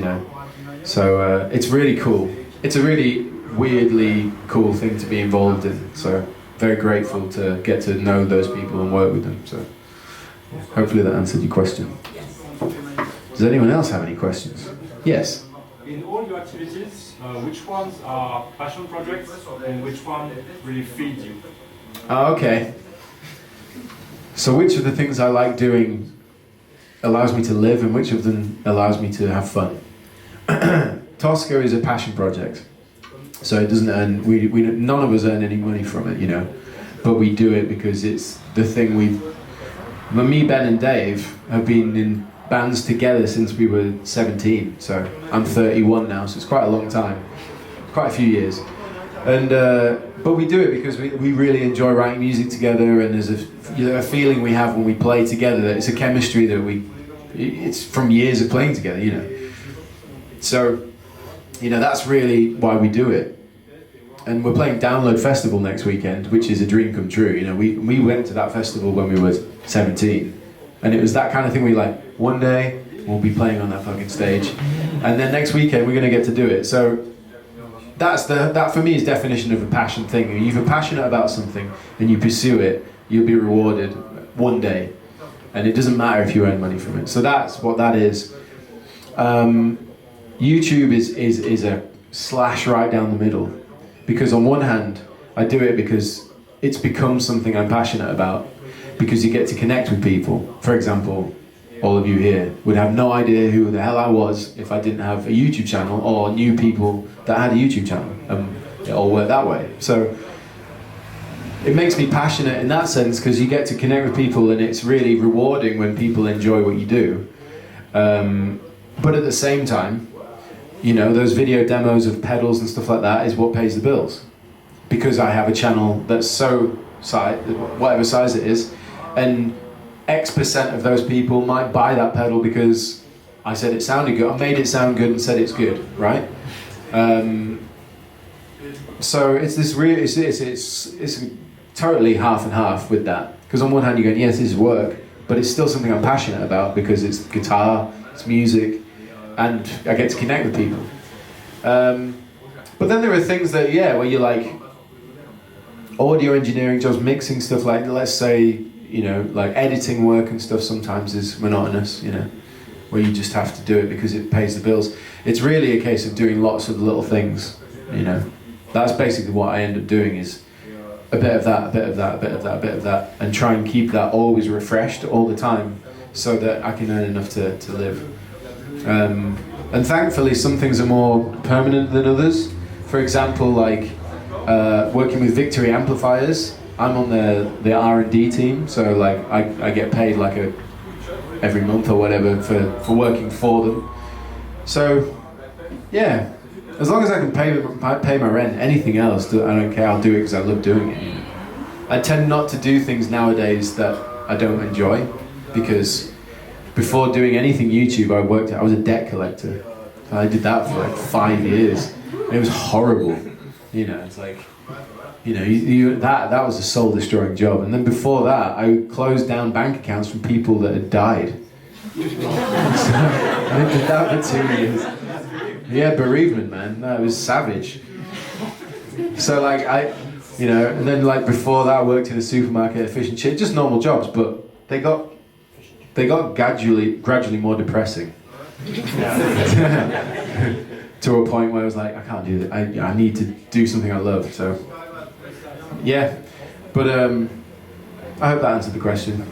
So it's really cool. It's a really weirdly cool thing to be involved in. So very grateful to get to know those people and work with them. So hopefully that answered your question. Does anyone else have any questions? Yes. In all your activities, which ones are passion projects and which one really feed you? Oh, okay. So which of the things I like doing allows me to live, and which of them allows me to have fun? Tosca is a passion project. So it doesn't earn, none of us earn any money from it, but we do it because it's the thing me, Ben and Dave have been in bands together since we were 17, so I'm 31 now, so it's quite a long time, quite a few years. And but we do it because we really enjoy writing music together, and there's a feeling we have when we play together that it's a chemistry that it's from years of playing together, So, that's really why we do it. And we're playing Download Festival next weekend, which is a dream come true. We went to that festival when we were 17, and it was that kind of thing. One day we'll be playing on that fucking stage, and then next weekend we're going to get to do it. So that for me is definition of a passion thing. If you're passionate about something and you pursue it, you'll be rewarded one day, and it doesn't matter if you earn money from it. So that's what that is. YouTube is a slash right down the middle, because on one hand I do it because it's become something I'm passionate about, because you get to connect with people. For example, all of you here would have no idea who the hell I was if I didn't have a YouTube channel, or knew people that had a YouTube channel. It all worked that way. So it makes me passionate in that sense, because you get to connect with people, and it's really rewarding when people enjoy what you do. But at the same time, those video demos of pedals and stuff like that is what pays the bills, because I have a channel that's whatever size it is, and X% of those people might buy that pedal because I said it sounded good, I made it sound good and said it's good, right? So it's this it's totally half and half with that, because on one hand you're going, yes, this is work, but it's still something I'm passionate about, because it's guitar, it's music, and I get to connect with people. But then there are things that, where you audio engineering jobs, mixing stuff, let's say, editing work and stuff sometimes is monotonous, where you just have to do it because it pays the bills. It's really a case of doing lots of little things, That's basically what I end up doing, is a bit of that, a bit of that, a bit of that, a bit of that, and try and keep that always refreshed all the time, so that I can earn enough to live. And thankfully some things are more permanent than others. For example, working with Victory Amplifiers. I'm on the R&D team, so like I get paid like every month or whatever for working for them. So yeah, as long as I can pay my rent, anything else, I don't care. I'll do it because I love doing it. You know? I tend not to do things nowadays that I don't enjoy, because before doing anything YouTube, I was a debt collector. I did that for like 5 years. It was horrible. You know, it's like, you know, that was a soul-destroying job. And then before that, I closed down bank accounts from people that had died. So I did that for 2 years. Yeah, bereavement, man. No, it was savage. So like you know, and then like before that, I worked in a supermarket, fish and chips, just normal jobs, but they got gradually more depressing. To a point where I was like, I can't do that. I need to do something I love. So yeah, but I hope that answered the question.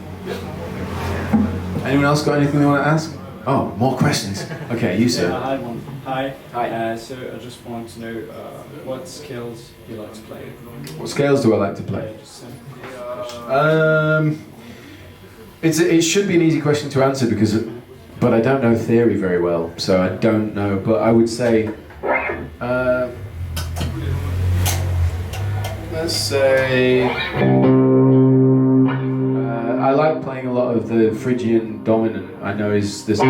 Anyone else got anything they want to ask? Oh, more questions. Okay, you sir. I had one. Hi. Hi. So I just want to know what scales you like to play. What scales do I like to play? It should be an easy question to answer but I don't know theory very well, so I don't know. But I would say, let's say, I like playing a lot of the Phrygian dominant. I know is this.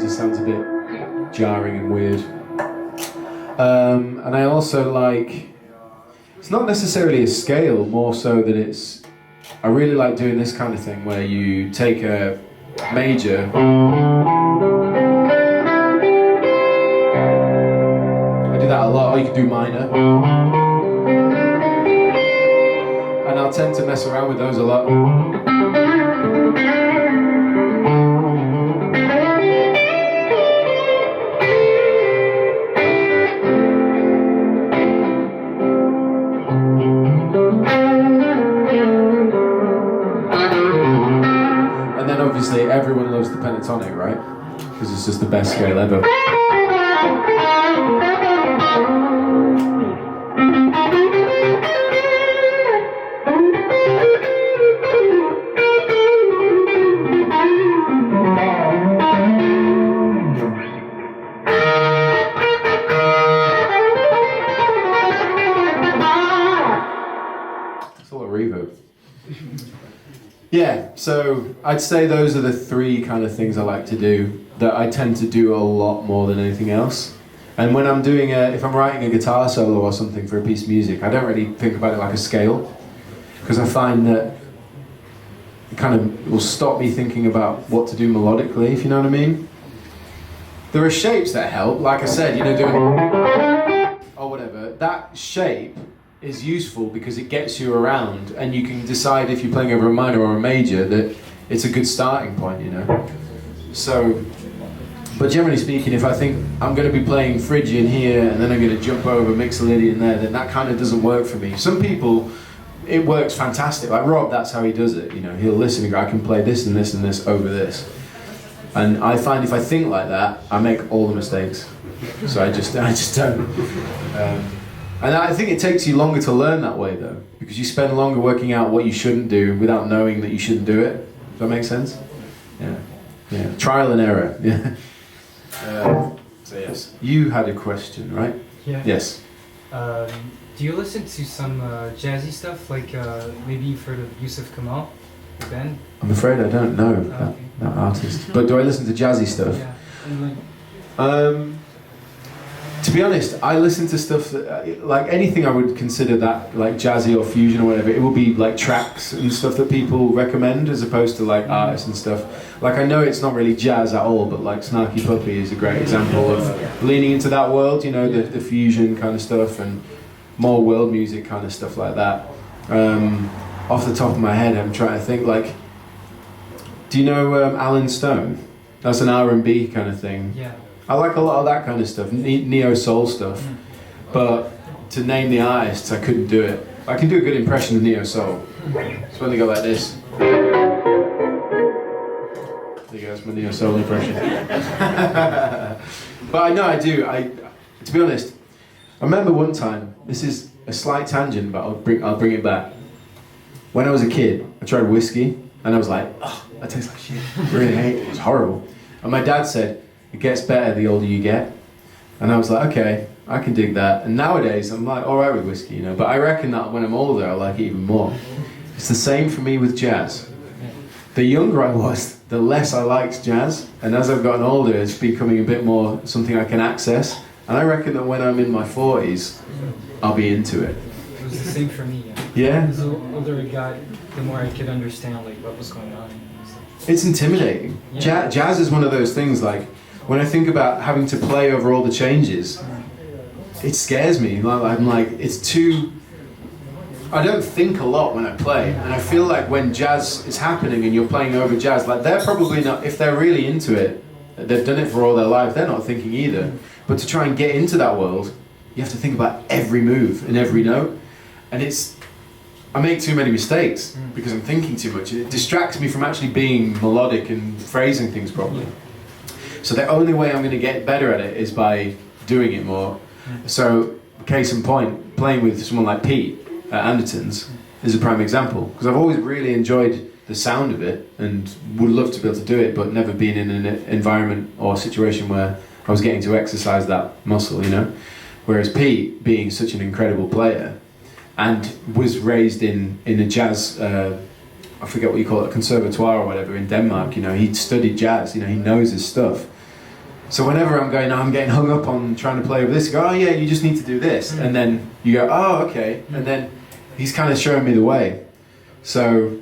Sounds a bit jarring and weird. And I also like, it's not necessarily a scale, more so that I really like doing this kind of thing where you take a major I do that a lot, or you can do minor, and I'll tend to mess around with those a lot. Obviously, everyone loves the pentatonic, right? Because it's just the best scale ever. It's a lot of reverb. Yeah, so I'd say those are the three kind of things I like to do that I tend to do a lot more than anything else. And when I'm doing if I'm writing a guitar solo or something for a piece of music, I don't really think about it like a scale, because I find that it kind of will stop me thinking about what to do melodically, if you know what I mean. There are shapes that help, like I said, you know, doing or whatever. That shape is useful because it gets you around, and you can decide if you're playing over a minor or a major that it's a good starting point, you know. So, but generally speaking, if I think I'm going to be playing Phrygian here and then I'm going to jump over Mixolydian there, then that kind of doesn't work for me. Some people, it works fantastic. Like Rob, that's how he does it. You know, he'll listen and go, I can play this and this and this over this. And I find if I think like that, I make all the mistakes. So I just don't. And I think it takes you longer to learn that way, though, because you spend longer working out what you shouldn't do without knowing that you shouldn't do it. Does that make sense? Yeah. Yeah. Trial and error. Yeah. So yes. You had a question, right? Yeah. Yes. Do you listen to some jazzy stuff, like maybe you've heard of Yusuf Kamal, the band? I'm afraid I don't know that artist. But do I listen to jazzy stuff? Yeah. To be honest, I listen to stuff that, like anything I would consider that like jazzy or fusion or whatever, it will be like tracks and stuff that people recommend as opposed to like artists and stuff. Like I know it's not really jazz at all, but like Snarky Puppy is a great example of leaning into that world, you know, the fusion kind of stuff and more world music kind of stuff like that. Off the top of my head, I'm trying to think like, do you know Alan Stone? That's an R&B kind of thing. Yeah. I like a lot of that kind of stuff, neo soul stuff. But to name the artists, I couldn't do it. I can do a good impression of neo soul. It's when they go like this. There you go, that's my neo soul impression. But I know I do. To be honest, I remember one time. This is a slight tangent, but I'll bring it back. When I was a kid, I tried whiskey, and I was like, oh, that tastes like shit. I really hate it. It was horrible. And my dad said, it gets better the older you get. And I was like, okay, I can dig that. And nowadays, I'm like, all right with whiskey, you know. But I reckon that when I'm older, I like it even more. It's the same for me with jazz. The younger I was, the less I liked jazz. And as I've gotten older, it's becoming a bit more something I can access. And I reckon that when I'm in my 40s, I'll be into it. It was the same for me. Yeah? The older I got, the more I could understand like what was going on. It's intimidating. Yeah. Jazz is one of those things, like, when I think about having to play over all the changes, it scares me. I'm like, it's too... I don't think a lot when I play, and I feel like when jazz is happening and you're playing over jazz, like they're probably not, if they're really into it, they've done it for all their life, they're not thinking either. But to try and get into that world, you have to think about every move and every note, and I make too many mistakes because I'm thinking too much. It distracts me from actually being melodic and phrasing things properly. So the only way I'm going to get better at it is by doing it more. So, case in point, playing with someone like Pete at Anderton's is a prime example, because I've always really enjoyed the sound of it and would love to be able to do it, but never been in an environment or situation where I was getting to exercise that muscle, you know? Whereas Pete, being such an incredible player, and was raised in a jazz, I forget what you call it, conservatoire or whatever in Denmark, you know, he'd studied jazz, you know, he knows his stuff. So whenever I'm getting hung up on trying to play with this, I go, oh yeah, you just need to do this. And then you go, oh, okay. And then he's kind of showing me the way. So,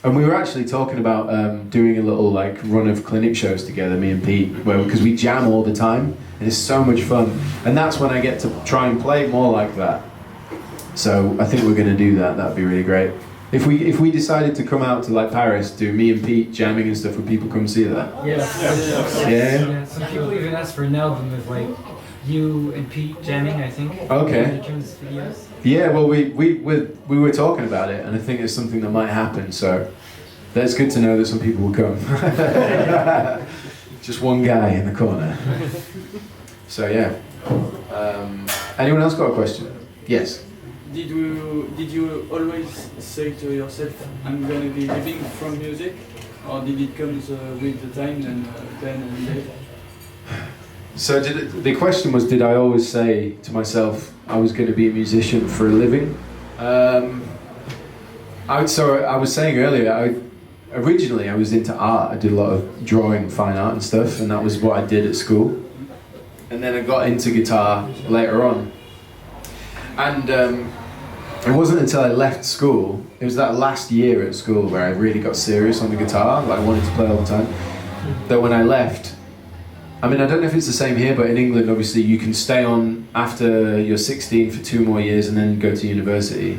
and we were actually talking about doing a little like run of clinic shows together, me and Pete, because we jam all the time and it's so much fun. And that's when I get to try and play more like that. So I think we're going to do that. That'd be really great. If we decided to come out to like Paris, do me and Pete jamming and stuff, would people come see that? Yeah. Some people even ask for an album of like you and Pete jamming, I think. Okay. Videos. Yeah, well we were talking about it, and I think it's something that might happen. So that's good to know that some people will come. Just one guy in the corner. So yeah. Anyone else got a question? Yes. Did you always say to yourself, I'm going to be living from music, or did it come with the time and then and later? So the question was, did I always say to myself I was going to be a musician for a living? I was saying earlier, originally I was into art. I did a lot of drawing, fine art and stuff, and that was what I did at school. And then I got into guitar later on. And it wasn't until I left school, it was that last year at school where I really got serious on the guitar, like I wanted to play all the time, that when I left, I mean, I don't know if it's the same here, but in England, obviously, you can stay on after you're 16 for 2 more years and then go to university,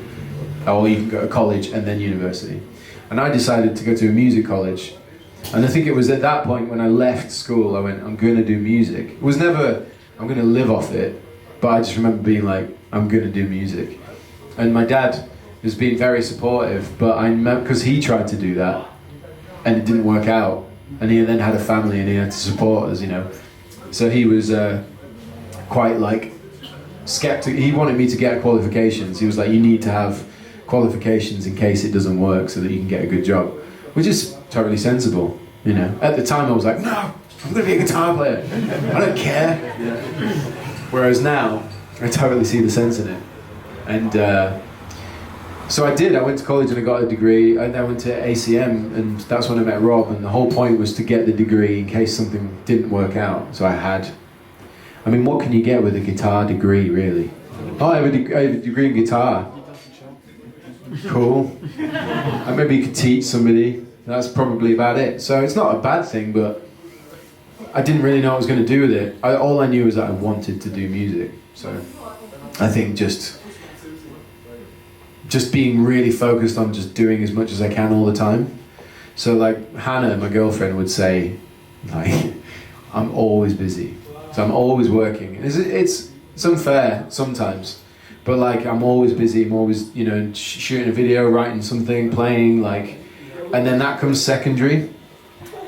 or you can go to college and then university. And I decided to go to a music college, and I think it was at that point when I left school, I went, I'm going to do music. It was never, I'm going to live off it, but I just remember being like, I'm going to do music. And my dad has been very supportive, but because he tried to do that, and it didn't work out. And he then had a family and he had to support us, you know. So he was quite like skeptic. He wanted me to get qualifications. He was like, you need to have qualifications in case it doesn't work so that you can get a good job. Which is totally sensible, you know. At the time I was like, no, I'm going to be a guitar player. I don't care. Whereas now, I totally see the sense in it. And so I did. I went to college and I got a degree. I went to ACM, and that's when I met Rob. And the whole point was to get the degree in case something didn't work out. So I mean, what can you get with a guitar degree, really? Oh, I have a degree in guitar. Cool. And maybe you could teach somebody. That's probably about it. So it's not a bad thing, but I didn't really know what I was going to do with it. All I knew was that I wanted to do music. So I think just being really focused on just doing as much as I can all the time. So like Hannah, my girlfriend, would say, like, I'm always busy. So I'm always working. It's unfair sometimes, but like I'm always busy. I'm always, you know, shooting a video, writing something, playing, like, and then that comes secondary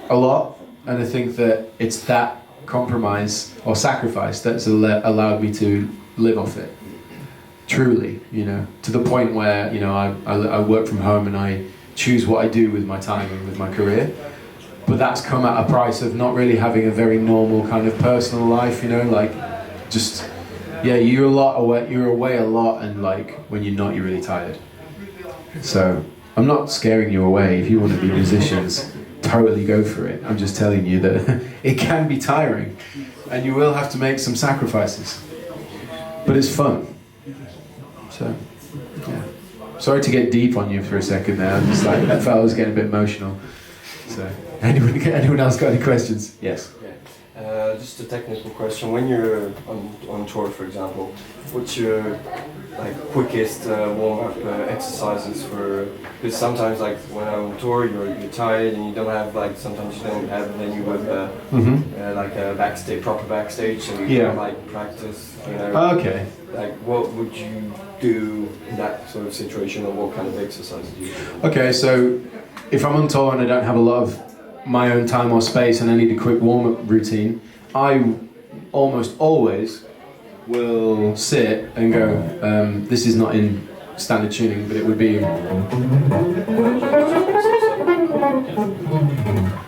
a lot. And I think that it's that compromise or sacrifice that's allowed me to live off it. Truly, you know, to the point where, you know, I work from home and I choose what I do with my time and with my career. But that's come at a price of not really having a very normal kind of personal life, you know, like just, yeah, you're away a lot, and like when you're not, you're really tired. So I'm not scaring you away. If you want to be musicians, totally go for it. I'm just telling you that it can be tiring and you will have to make some sacrifices, but it's fun. So, yeah. Sorry to get deep on you for a second there. I'm just like, I felt I was getting a bit emotional. So, anyone else got any questions? Yes. Yeah. Just a technical question. When you're on tour, for example, what's your like quickest warm-up exercises for? Because sometimes, like when I'm on tour, you're tired and you don't have like sometimes you don't have venue with like a backstage, proper backstage, so you can like practice. You know. Okay. Like, what would you do in that sort of situation, or what kind of exercises do you do? Okay, so if I'm on tour and I don't have a lot of my own time or space and I need a quick warm-up routine, I almost always will sit and go, this is not in standard tuning, but it would be...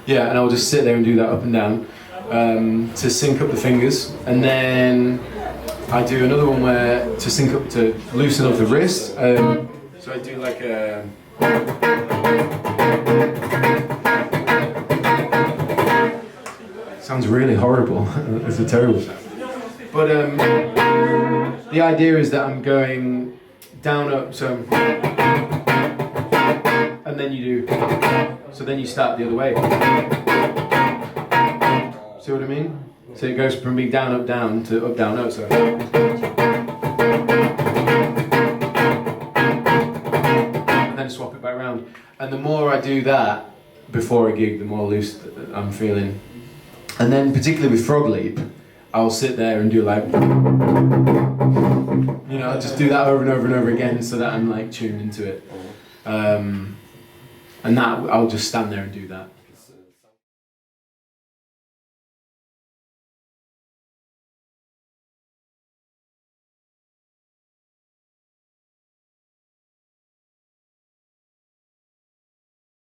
Yeah, and I'll just sit there and do that up and down to sync up the fingers, and then I do another one where to sync up, to loosen up the wrist. So I do like a... Sounds really horrible. It's a terrible sound. But the idea is that I'm going down, up, so... And then you do... So then you start the other way. See what I mean? So it goes from being down, up, down to up, down, up. So. And then swap it back around. And the more I do that before a gig, the more loose I'm feeling. And then particularly with Frog Leap, I'll sit there and do like, you know, I'll just do that over and over and over again so that I'm like tuned into it. And that, I'll just stand there and do that.